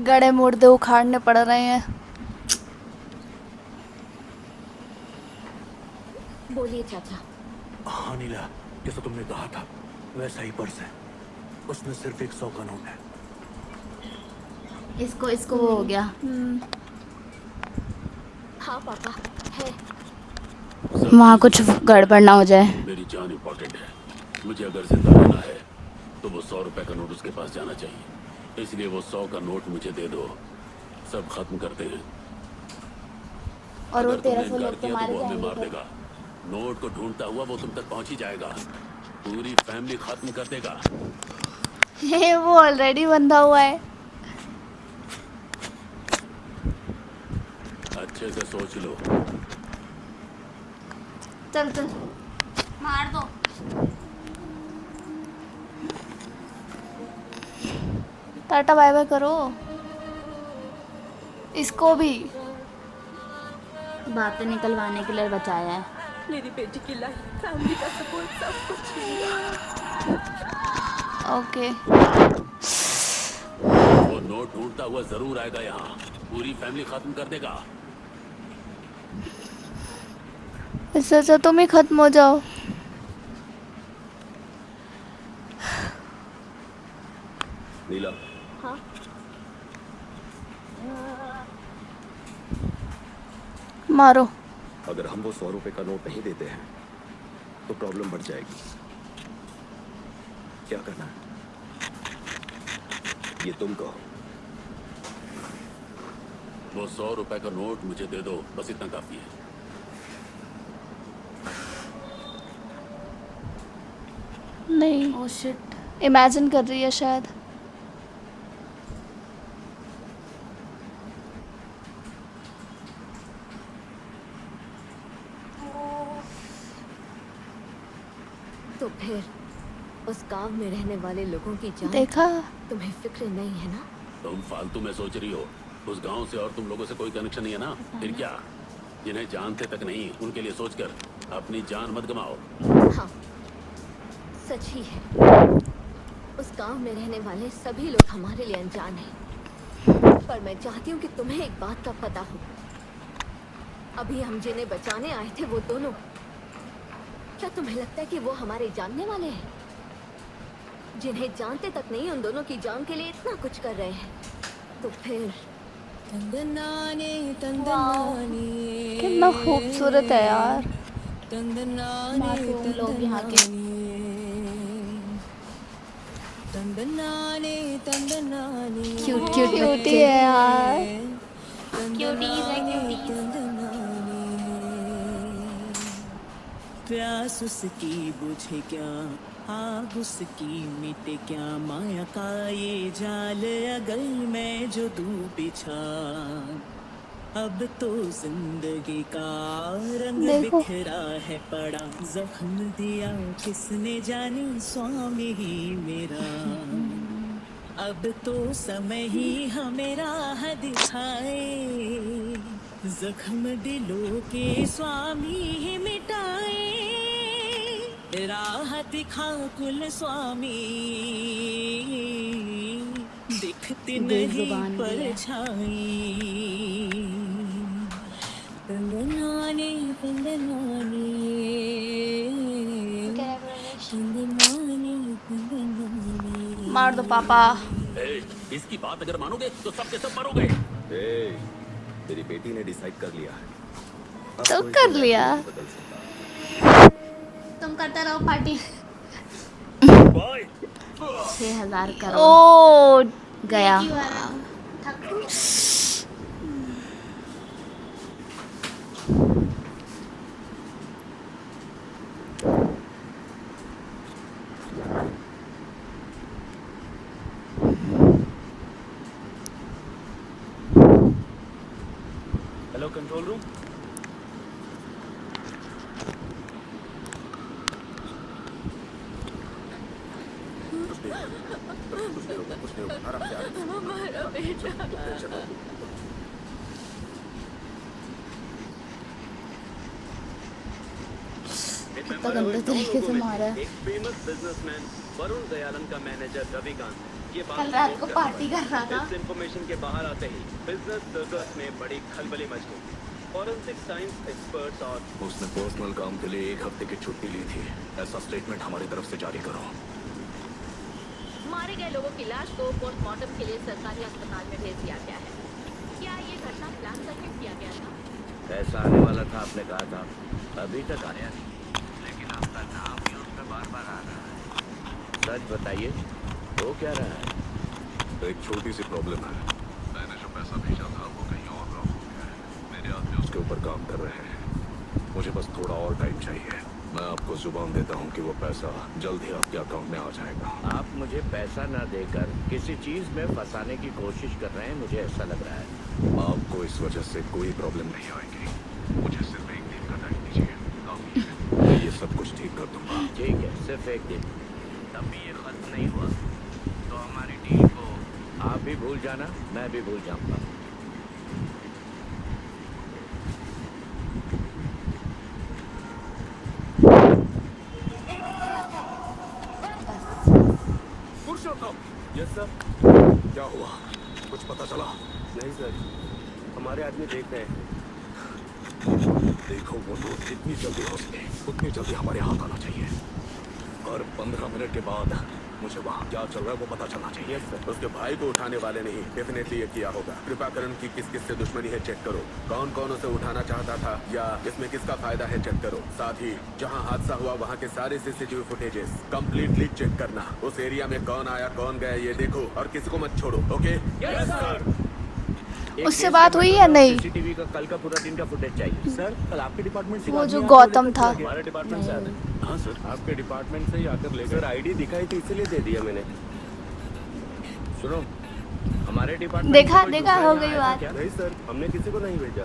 गड़े मुर्दे उखाड़ने पड़ रहे हैं। बोलिए चाचा। हाँ नीला, जैसा तुमने कहा था वैसा ही पर्स है, उसमें सिर्फ एक 100 का नोट है। इसको वो हो गया। हाँ पापा है। वहाँ कुछ गड़बड़ ना हो जाए। मेरी जान इंपॉर्टेंट है, मुझे अगर जिंदा रहना है तो वो 100 रुपए का नोट उसके पास जाना चाहिए। इसलिए वो 100 का नोट मुझे दे दो, सब खत्म करते हैं। और वो अगर तुमने 1300 इनकार लोग तो किया मारे वो हमें जाएंगे मार फिर। देगा। नोट को ढूंढता हुआ वो तुम तक पहुंच ही जाएगा, पूरी फैमिली खत्म कर देगा। वो ऑलरेडी बंधा हुआ है। अच्छे से सोच लो। चल चल मार दो। टाटा बाय बाय करो इसको भी। बातें निकलवाने के लिए बचाया है। मेरी बेटी की लाइफ, फैमिली का सपोर्ट, सब कुछ छीन गया। ओके। वो नोट ढूंढता हुआ जरूर आएगा यहाँ, पूरी फैमिली खत्म कर देगा। इससे अच्छा तुम ही खत्म हो जाओ। नीला। हाँ मारो। अगर हम वो 100 रुपए का नोट नहीं देते हैं तो प्रॉब्लम बढ़ जाएगी। क्या करना है ये तुम कहो। वो 100 रुपए का नोट मुझे दे दो, बस इतना काफी है। नहीं। Oh shit. इमेजिन कर रही है शायद। तो फिर उस गांव में रहने वाले लोगों की जान देखा? तुम्हें फिक्र नहीं है ना? तुम फालतू में सोच रही हो, उस गांव से और तुम लोगों से कोई कनेक्शन नहीं है ना। फिर क्या, जिन्हें जानते तक नहीं उनके लिए सोचकर अपनी जान मत गमाओ। हाँ सच ही है, उस गांव में रहने वाले सभी लोग हमारे लिए अनजान हैं। पर मैं चाहती हूँ कि तुम्हें एक बात का पता हो। अभी हम जिन्हें बचाने आए थे वो दोनों, क्या तुम्हें लगता है कि वो हमारे जानने वाले हैं? जिन्हें जानते तक नहीं उन दोनों की जान के लिए इतना कुछ कर रहे हैं। तो फिर कितना खूबसूरत है यार। मासूम लोग यहाँ के। क्यूट क्यूट बच्चे है यार। क्यूटीज है क्यूटीज। प्यास उसकी बुझे क्या, आग उसकी मिटे क्या, माया का ये जाल अगर मैं जो दूं बिछा, अब तो जिंदगी का रंग देखो। बिखरा है पड़ा, जख्म दिया किसने जाने स्वामी ही मेरा। अब तो समय ही हमें राह दिखाए, जख्म दिलों के स्वामी ही मिटाए। राह दिखा कुल स्वामी, दिखती नहीं बेजुबान भी है। परछाई। तंदनाने तंदनाने तंदनाने तंदनाने। मार दो पापा। ए, इसकी बात अगर मानोगे तो सब के सब मरोगे। ए, तेरी बेटी ने डिसाइड कर लिया है। अब तो कोई कर तुम्हें लिया। नहीं बदल सकता। तुम करते रहो पार्टी। 6,000 करोड़ ओ गया। एक ही बार है। थक हेलो कंट्रोल रूम। हमारा बेटा। कितना गंदे तरीके से मारा है। एक फेमस बिजनेसमैन वरुण दयालन का मैनेजर रविकांत ये कल रात को पार्टी कर रहा था। इस इंफॉर्मेशन के बाहर आते ही बिजनेस सर्कल्स में बड़ी खलबली मच गई। फॉरेंसिक साइंस एक्सपर्ट्स और उसने पर्सनल काम के लिए 1 हफ्ते की छुट्टी ली थी। ऐसा स्टेटमेंट हमारी तरफ से जारी करो। मारे गए लोगों की लाश को पोस्टमार्टम के लिए सरकारी अस्पताल में भेज दिया गया है। क्या ये घटना प्लान करके किया गया था? ऐसा आने वाला था, आपने कहा था, अभी तक आया नहीं। लेकिन आपका नाम भी उसमें बार बार आ रहा है। सच बताइए, वो क्या रहा है? एक छोटी सी प्रॉब्लम है। मैंने जो पैसा भेजा था वो कहीं और रॉन्ग हो गया है। मेरे आदमी उसके ऊपर काम कर रहे हैं। मुझे बस थोड़ा और टाइम चाहिए। मैं आपको जुबान देता हूँ कि वो पैसा जल्द ही आपके अकाउंट में आ जाएगा। आप मुझे पैसा न देकर किसी चीज में फंसाने की कोशिश कर रहे हैं, मुझे ऐसा लग रहा है। आपको इस वजह से कोई प्रॉब्लम नहीं आएगी। मुझे सिर्फ 1 दिन का टाइम दीजिए, काफी है। मैं ये सब कुछ ठीक कर दूंगा। ठीक है, सिर्फ 1 दिन। तब भी ये खत्म नहीं हुआ तो हमारी डील को आप भी भूल जाना, मैं भी भूल जाऊंगा। Yes sir. क्या हुआ, कुछ पता चला? नहीं सर, हमारे आदमी देख रहे हैं। देखो, वो तो जितनी जल्दी हो सके उतनी जल्दी हमारे हाथ आना चाहिए। और 15 मिनट के बाद मुझे वहाँ क्या चल रहा है वो पता चलना चाहिए। Yes sir. उसके भाई को उठाने वाले नहीं, डेफिनेटली ये किया होगा। कृपाकरण की किस किस से दुश्मनी है चेक करो। कौन कौन उसे उठाना चाहता था या इसमें किसका फायदा है चेक करो। साथ ही जहाँ हादसा हुआ वहाँ के सारे सीसीटीवी फुटेजेस कंप्लीटली चेक करना। उस एरिया में कौन आया कौन गया ये देखो और किसी को मत छोड़ो। ओके? Yes sir. उससे बात हुई या नहीं? सीसीटीवी का कल का पूरा दिन का फुटेज चाहिए। सर कल आपके डिपार्टमेंट से वो जो गौतम था। हमारे डिपार्टमेंट से आते हैं। हाँ सर, आपके डिपार्टमेंट से ही आकर लेकर सर आईडी दिखाई थी इसलिए दे दिया मैंने। सुनो, हमारे डिपार्टमेंट देखा देखा हो गई बात। नहीं सर, हमने किसी को नहीं भेजा।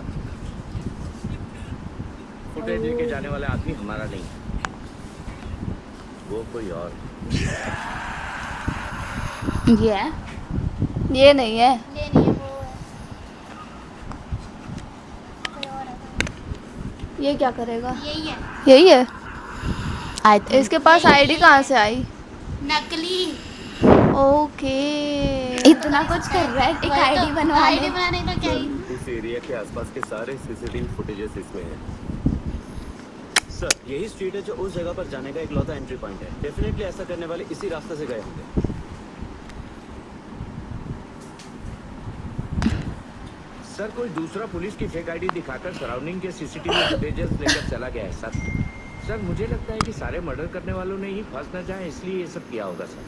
फुटेज लेके जाने वाला आदमी हमारा नहीं, वो कोई और। ये नहीं है। ये नहीं है, वो है। कोई और है। ये क्या करेगा? यही है। यही है। इसके पास आईडी कहाँ से आई? नकली। ओके, इतना कुछ कर रहा है एक आईडी बनवाने। आईडी बनाने का क्या ही। इस एरिया के आसपास के सारे सीसीटीवी फुटेजेस इसमें हैं। सर यही स्ट्रीट है जो उस जगह पर जाने का इकलौता एंट्री पॉइंट है। डेफिनेटली ऐसा करने वाले इसी रास्ते से गए होंगे। सर कोई दूसरा पुलिस की फेक आईडी दिखाकर सराउंडिंग के सीसीटीवी फुटेजेस लेकर चला गया है सर। सर मुझे लगता है कि सारे मर्डर करने वालों ने ही फंस न जाए इसलिए ये सब किया होगा सर।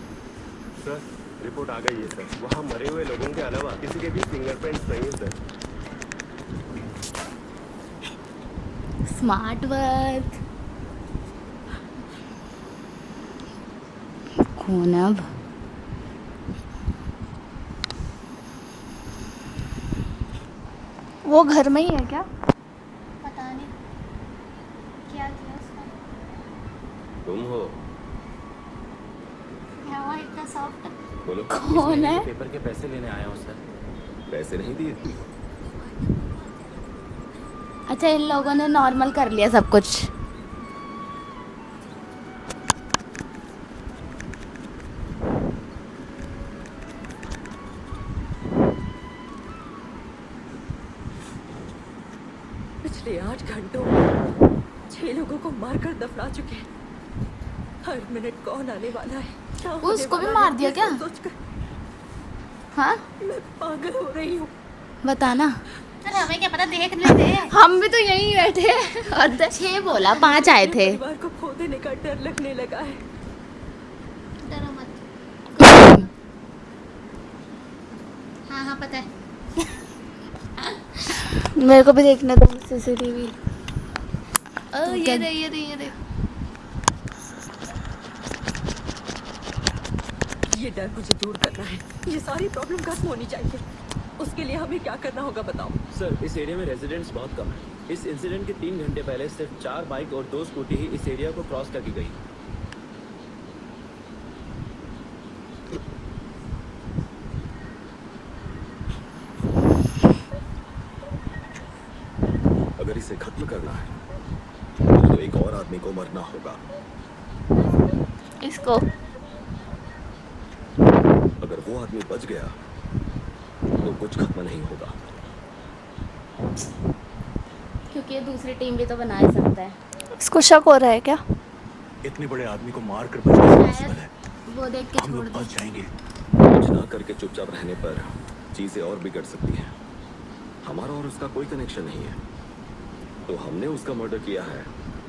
सर रिपोर्ट आ गई है सर। वहाँ मरे हुए लोगों के अलावा किसी के भी फिंगरप्रिंट्स नहीं है सर। Smart work. कौन अब? वो घर में ही है क्या? पता नहीं क्या किया उसका। तुम हो? क्या हुआ इतना सॉफ्ट? बोलो। कौन है? पेपर के पैसे लेने आया हूँ सर। पैसे नहीं दिए? अच्छा, इन लोगों ने नॉर्मल कर लिया सब कुछ। पिछले 8 घंटों में 6 लोगों को मारकर दफना चुके हैं। हर मिनट कौन आने वाला है, क्या होने उसको भी वाला मार है, दिया ये क्या? सब सोचकर हाँ, मैं पागल हो रही हूँ। बताना। अरे हमें क्या पता, देख लेते हैं। हम भी तो यहीं बैठे हैं। 6 बोला, 5 आए थे। परिवार को खो देने का डर लगने लगा है। डरो मत। हाँ हाँ पता है। मेरे को भी देखने दो सीसीटीवी। ये दे। ये डर मुझे दूर करना है। ये सारी प्रॉब्लम खत्म होनी चाहिए। उसके लिए हमें क्या करना होगा बताओ। सर, इस एरिया में रेजिडेंट्स बहुत कम है। इस इंसिडेंट के 3 घंटे पहले सिर्फ 4 बाइक और 2 स्कूटी ही इस एरिया को क्रॉस करके गई। अगर इसे खत्म करना है तो एक और आदमी को मरना होगा। इसको अगर वो आदमी बच गया तो कुछ खत्म नहीं होगा। क्योंकि ये दूसरी टीम भी तो बना ही सकता है। इसको शक हो रहा है क्या? इतने बड़े आदमी को मार कर बचना पॉसिबल है। वो देख के हम छोड़ लोग दे। बच जाएंगे। कुछ ना करके चुपचाप रहने पर चीजें और बिगड़ सकती हैं। हमारा और उसका कोई कनेक्शन नहीं है, तो हमने उसका मर्डर किया है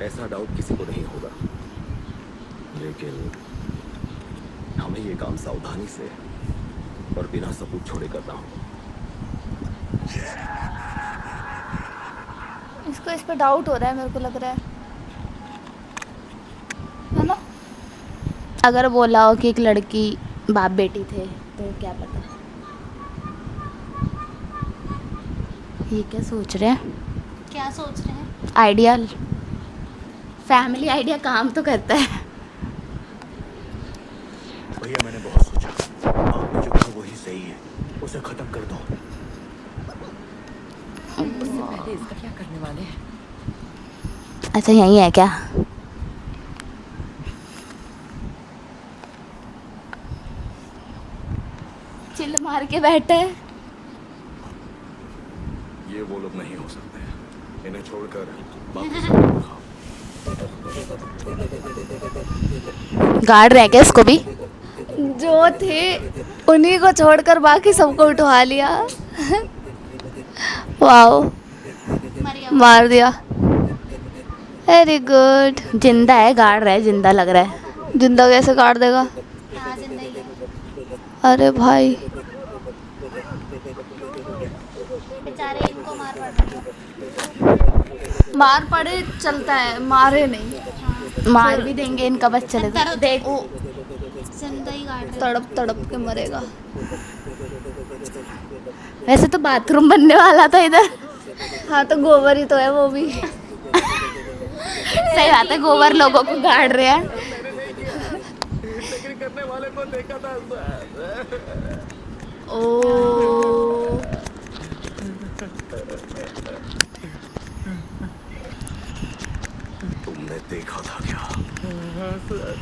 ऐसा डाउट किसी को नहीं होगा। लेकिन हमें ये काम सावधानी से और बिना सबूत छोड़े करना होगा। इसको इस पे डाउट हो रहा है, मेरे को लग रहा है ना? अगर बोला हो कि एक लड़की बाप बेटी थे तो क्या पता। ये क्या सोच रहे हैं? क्या सोच रहे हैं? आइडियल फैमिली आइडिया काम तो करता है। भैया, मैंने बहुत सोचा। आपने जो कहा वही सही है। उसे खत्म कर दो। उससे पहले इसका क्या करने वाले हैं? अच्छा, यही है क्या? चिल मार के बैठे हैं। ये वो लोग नहीं हो सकते। इन्हें छोड़कर बाकी गार्ड रह गया इसको भी। जो थे उन्हीं को छोड़कर बाकी सबको उठवा लिया। वाओ, मार दिया। Very good. जिंदा है, गार्ड रहा है, जिंदा लग रहा है। जिंदा कैसे काट देगा? हाँ जिंदगी है। अरे भाई, बेचारे इनको मार पड़े चलता है, मारे नहीं। मार भी देंगे इनका बस चले तो। देख जिंदा ही काट रहे। तड़प तड़प के मरेगा। वैसे तो बाथरूम बनने वाला था इधर। हाँ तो गोबर ही तो है वो भी। सही बात है, गोबर लोगों को गाड़ रहे हैं। लेकिन करने वाले को देखा था सर। ओ तुमने देखा था क्या? हाँ सर,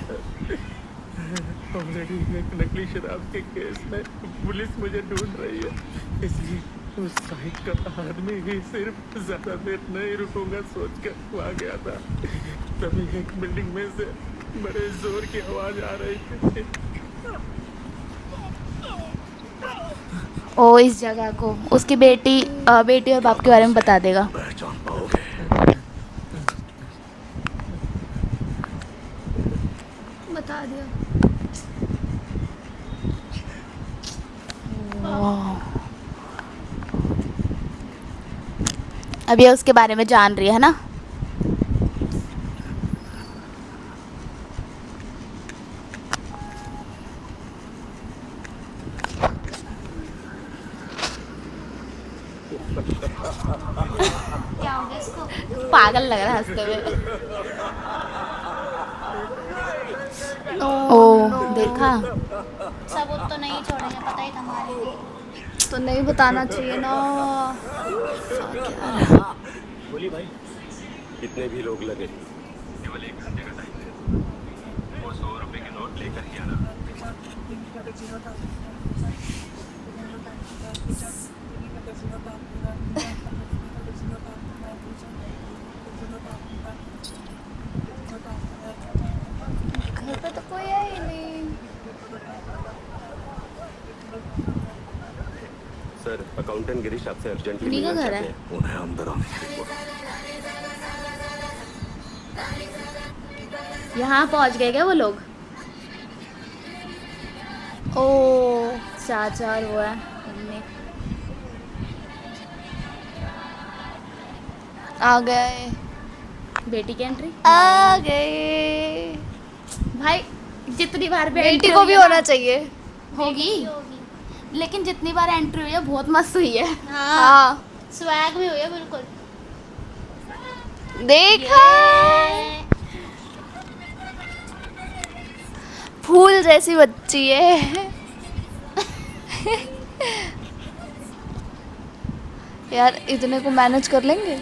ऑलरेडी एक नकली शराब के केस में पुलिस मुझे ढूंढ रही है, इसलिए उस साइड का आदमी ही सिर्फ ज्यादा देर नहीं रुकूंगा सोचकर वहाँ गया था। तभी एक बिल्डिंग में से बड़े जोर की आवाज आ रही थी। ओ, इस जगह को उसकी बेटी और बाप के बारे में बता देगा। पहचान पाओगे? बता दिया। अब ये उसके बारे में जान रही है ना। पागल लग रहा है हंसते हुए। ओ देखा, सबूत तो नहीं छोड़ेंगे, पता ही था हमारे को। तो नहीं बताना चाहिए ना। बोली भाई, कितने भी लोग लगे, केवल 1 घंटे का टाइम है। वो 100 रुपए के नोट लेकर ही आना। घर पे तो कोई है ही नहीं। सर अकाउंटेंट गिरीश आपसे अर्जेंटली उन्हीं का मिलना घर चाहते है। हैं। उन्हें अंदर आने के लिए यहाँ पहुँच गए क्या वो लोग? ओ चाचा और वो है मम्मी। आ गए, बेटी की एंट्री आ गए। भाई जितनी बार भी बेटी entry को हुई भी है ना, होना चाहिए। होगी, लेकिन जितनी बार एंट्री हुई है बहुत मस्त हुई है। हाँ स्वैग भी हुई है बिल्कुल। देखा, फूल जैसी बच्ची है। यार इतने को मैनेज कर लेंगे?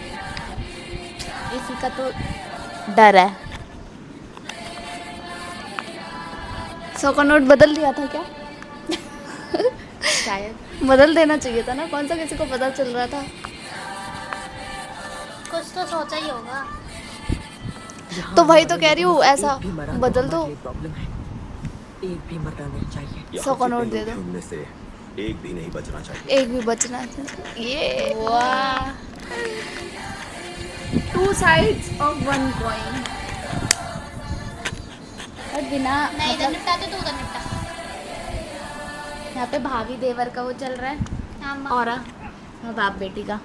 इसी का तो डर है। 100 का नोट बदल दिया था क्या? शायद बदल देना चाहिए था ना, कौन सा किसी को पता चल रहा था। कुछ तो सोचा ही होगा। तो वही तो कह रही हूँ, ऐसा एक भी मरा तो बदल दो। हमारे लिए प्रॉब्लम है। एक भी मरना नहीं चाहिए। 100 का नोट दे दो। उनमें से एक भी नहीं बचना चाहिए। एक भी बचना चाहिए। ये वाह, 2 sides of 1 coin। और बिना नहीं इधर मतलब निपटाते तो उधर निपटा। यहाँ पे भाभी देवर का वो चल रहा है हाँ माँ। और बाप बेटी का।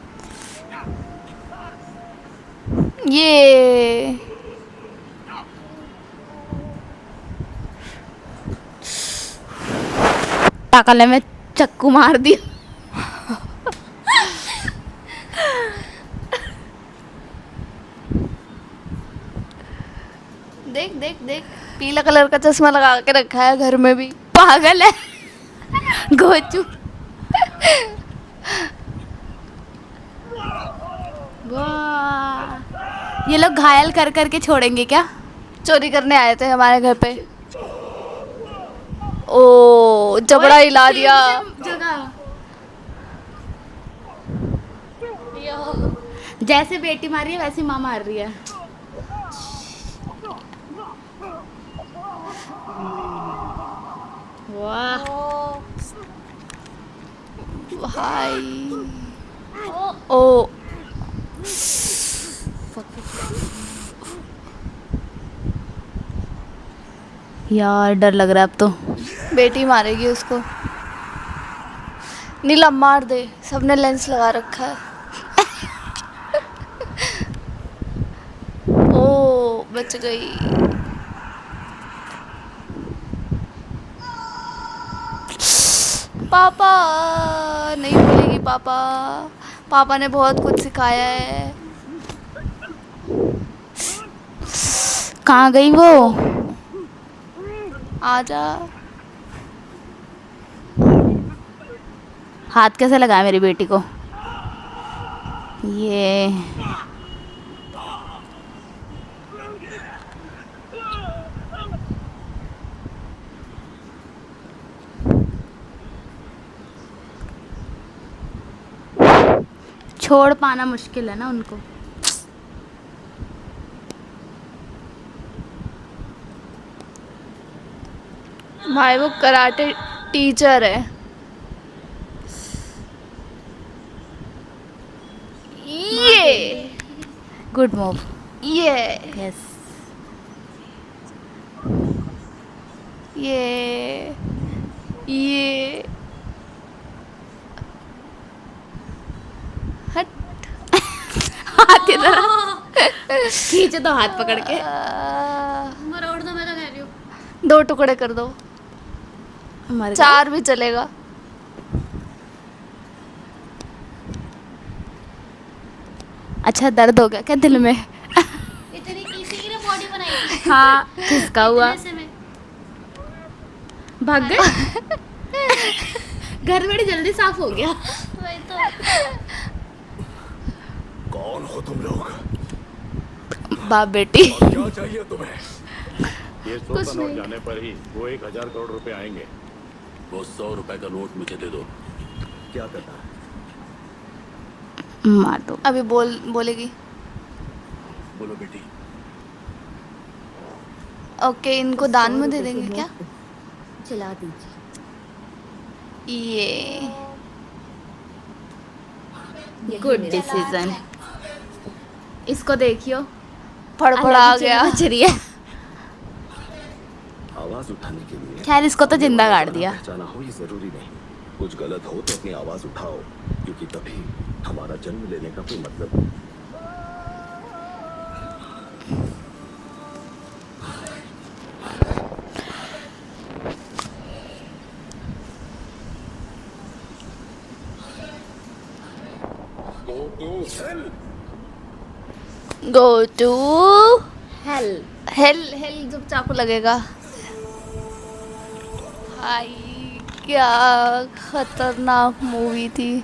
ये टाकले में चक्कू मार दिया। देख देख देख, पीला कलर का चश्मा लगा के रखा है घर में भी। पागल है गोचू। वाह, ये लोग घायल कर करके छोड़ेंगे क्या? चोरी करने आए थे हमारे घर पे। ओ जबड़ा हिला दिया। जगह जैसे बेटी मारी है वैसे माँ मार रही है। वाह भाई, ओ यार डर लग रहा है अब तो। बेटी मारेगी उसको। नीलम मार दे, सबने लेंस लगा रखा है। ओ बच गई। पापा नहीं बोलेगी। पापा, पापा ने बहुत कुछ सिखाया है। कहाँ गई वो? आजा। हाथ कैसे लगाया मेरी बेटी को? ये छोड़ पाना मुश्किल है ना उनको। भाई वो कराटे टीचर है। ये गुड मूव। ये यस ये हट। हाथ इधर खींचे तो हाथ पकड़ के। मरोड़ दो, मैं तो कह रही हूँ। 2 टुकड़े कर दो। मर 4 भी चलेगा। अच्छा दर्द हो गया क्या दिल में? इतनी इसीलिए बॉडी बनाई थी। हाँ किसका हुआ? इतने से में भाग गए। घर बड़ी जल्दी साफ हो गया। वही तो। कौन हो तुम लोग? बाप बेटी। और क्या चाहिए तुम्हें? ये 100 कुछ का नोट नहीं। जाने पर ही वो 1000 करोड़ रुपए आएंगे। वो 100 रुपए का नोट मुझे दे दो। क्या करना है? मार दो। अभी बोलेगी। बोलो बेटी। ओके, इनको दान में दे देंगे क्या? चला दीजिए। ये गुड डिसीजन। इसको देखियो फड़फड़ा आ गया। बच रही है। आवाज उठाने के लिए खैर इसको तो जिंदा गाड़ दिया। पहचाना हो ये जरूरी नहीं। कुछ गलत हो तो अपनी आवाज उठाओ, क्योंकि तभी हमारा जन्म लेने का कोई मतलब नहीं। Go to hell. हेल जब चाकू लगेगा। भाई क्या खतरनाक मूवी थी।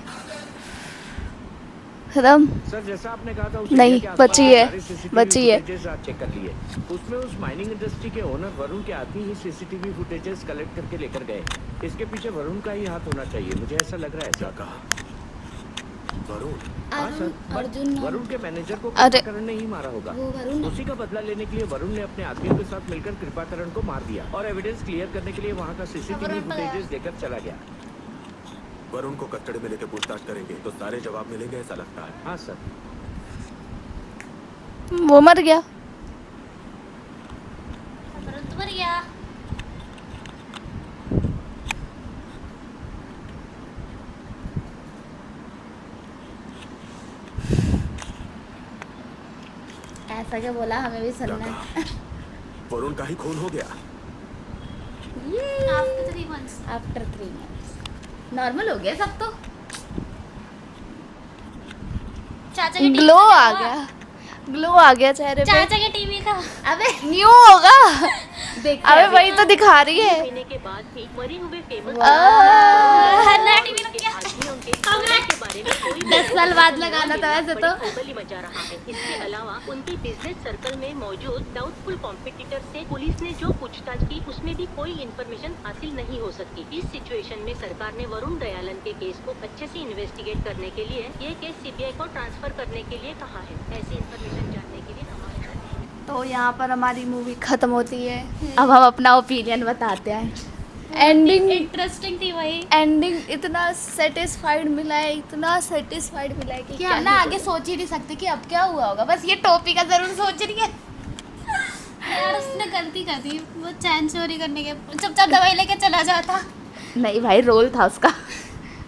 खत्म? सर जैसा आपने कहा था उस नहीं, एरिया के आसपास बची है, सारे CCTV बची है। फुटेजेस आज चेक कर लिए। उसमें उस माइनिंग इंडस्ट्री के ओनर वरुण के आदमी ही CCTV फुटेजेस कलेक्ट करके लेकर गए। इसके पीछे वरुण का ही हाथ होना चाहिए, मुझे ऐसा लग रहा है। क्या कहा? वरुण? हाँ सर, अर्जुन वरुण के मैनेजर को अरे। कृपाकरण ने ही मारा होगा। वो वरुण है। उसी का बदला लेने के लिए वरुण ने अपने आदमियों के साथ मिलकर कृपाकरण को मार दिया और एविडेंस क्लियर करने के लिए वहाँ का CCTV वरुण पकड़ा। फुटेजेस लेकर चला गया। वरुण को कस्टडी में लेकर पूछताछ करेंगे तो सारे जवाब मिलेंगे ऐसा लगता है। हाँ सर। वो मर गया। तुरंत मर गया। ऐसा क्या बोला? हमें भी सुनना है। वरुण का ही खून हो गया। After 3 months। After 3 months normal हो गया सब तो। चाचा के ग्लो आ गया, ग्लो आ गया चेहरे पे। चाचा के टीवी का। अबे न्यू होगा। देखते अबे हैं वही तो दिखा रही है। पीने के बाद भी मरे हुए फेमस नया टीवी लग गया। उनके के बारे में कोई 10 साल बाद लगाना था वैसे तो। खलबली मचा रहा है। इसके अलावा उनके बिजनेस सर्कल में मौजूद डाउटफुल कॉम्पिटिटर से पुलिस ने जो पूछताछ की उसमें भी कोई इन्फॉर्मेशन हासिल नहीं हो सकी। इस सिचुएशन में सरकार ने वरुण दयालन के केस को अच्छे से इन्वेस्टिगेट करने के लिए ये केस CBI को ट्रांसफर करने के लिए कहा है। ऐसी इन्फॉर्मेशन जानने के लिए तो यहाँ पर हमारी मूवी खत्म होती है। अब हम अपना ओपिनियन बताते हैं। एंडिंग इंटरेस्टिंग थी वही। एंडिंग इतना सेटिस्फाइड मिला है, इतना सेटिस्फाइड मिला है कि कि क्या हम ना ही आगे बोलूं। सोच ही नहीं सकते कि अब क्या हुआ होगा। बस ये टोपी का जरूर सोच रही है। यार उसने गलती कर दी, वो चैन चोरी करने के चुपचाप दवाई लेके चला जाता। नहीं भाई रोल था उसका।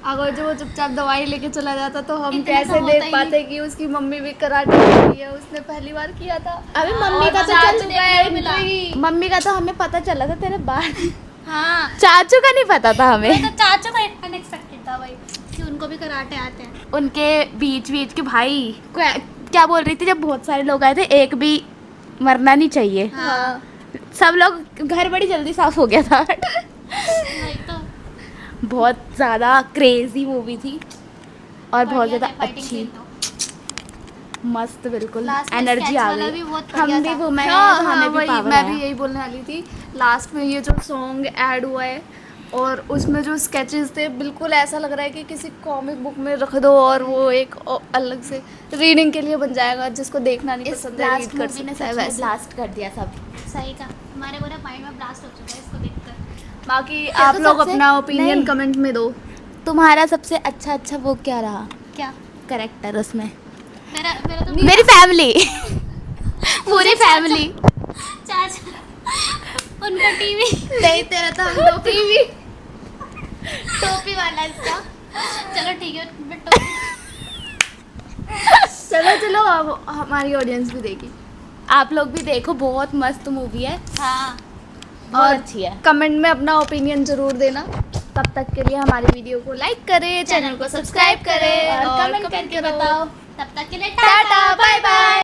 अगर जो वो चुपचाप दवाई लेके चला जाता तो हम इतना कैसे तो होता देख ही पाते कि उसकी मम्मी भी कराटे सीखी है, उसने पहली बार किया था। अबे मम्मी और का तो चाचू चल का है मिला। मम्मी का तो हमें पता चला था तेरे बाद। हाँ चाचू का नहीं पता था हमें। तो चाचू का अनएक्सपेक्टेड था भाई कि उनको भी कराटे आते हैं। उनके बीच बीच के भाई क्या बोल रही थी जब बहुत सारे लोग आए थे, एक भी मरना नहीं चाहिए। हाँ सब लोग घर बड़ी जल्दी साफ हो गया था। वही तो। बहुत ज़्यादा क्रेजी मूवी थी और बहुत बढ़िया ज़्यादा था fighting अच्छी, scene तो। मस्त बिल्कुल Last में एनर्जी sketch आ वाला गई। भी बहुत हम बढ़िया भी था। वुमेन हैं हाँ, तो हाँ, हमें भी वही पावर मैं है। भी यही बोलने वाली थी। लास्ट में ये जो सॉन्ग ऐड हुआ है और उसमें जो स्केचेस थे बिल्कुल ऐसा लग रहा है कि किसी कॉमिक बुक में रख दो और वो एक अलग से रीडिंग के लिए बन जाएगा। जिसको देखना नहीं इस पसंद है लास्ट रीड कर मूवी ने सकता है सच में वैसे। ब्लास्ट कर दिया सब। सही का हमारे पूरे माइंड में ब्लास्ट हो चुका है इसको देखकर। बाकी तो आप लोग सबसे- अपना ओपिनियन नहीं। कमेंट में दो। तुम्हारा सबसे अच्छा वो क्या रहा क्या कैरेक्टर उसमें? मेरा तो मेरी फैमिली पूरी फैमिली। चाचा उनका टीवी नहीं तेरा तो हम लोग टीवी टोपी वाला इसका। चलो ठीक है मैं टोपी। चलो चलो अब हमारी ऑडियंस भी देगी। आप लोग भी देखो, बहुत मस्त मूवी है हाँ और अच्छी है। कमेंट में अपना ओपिनियन जरूर देना। तब तक के लिए हमारी वीडियो को लाइक करें, चैनल को सब्सक्राइब करें और और कमेंट करके बताओ। तब तक के लिए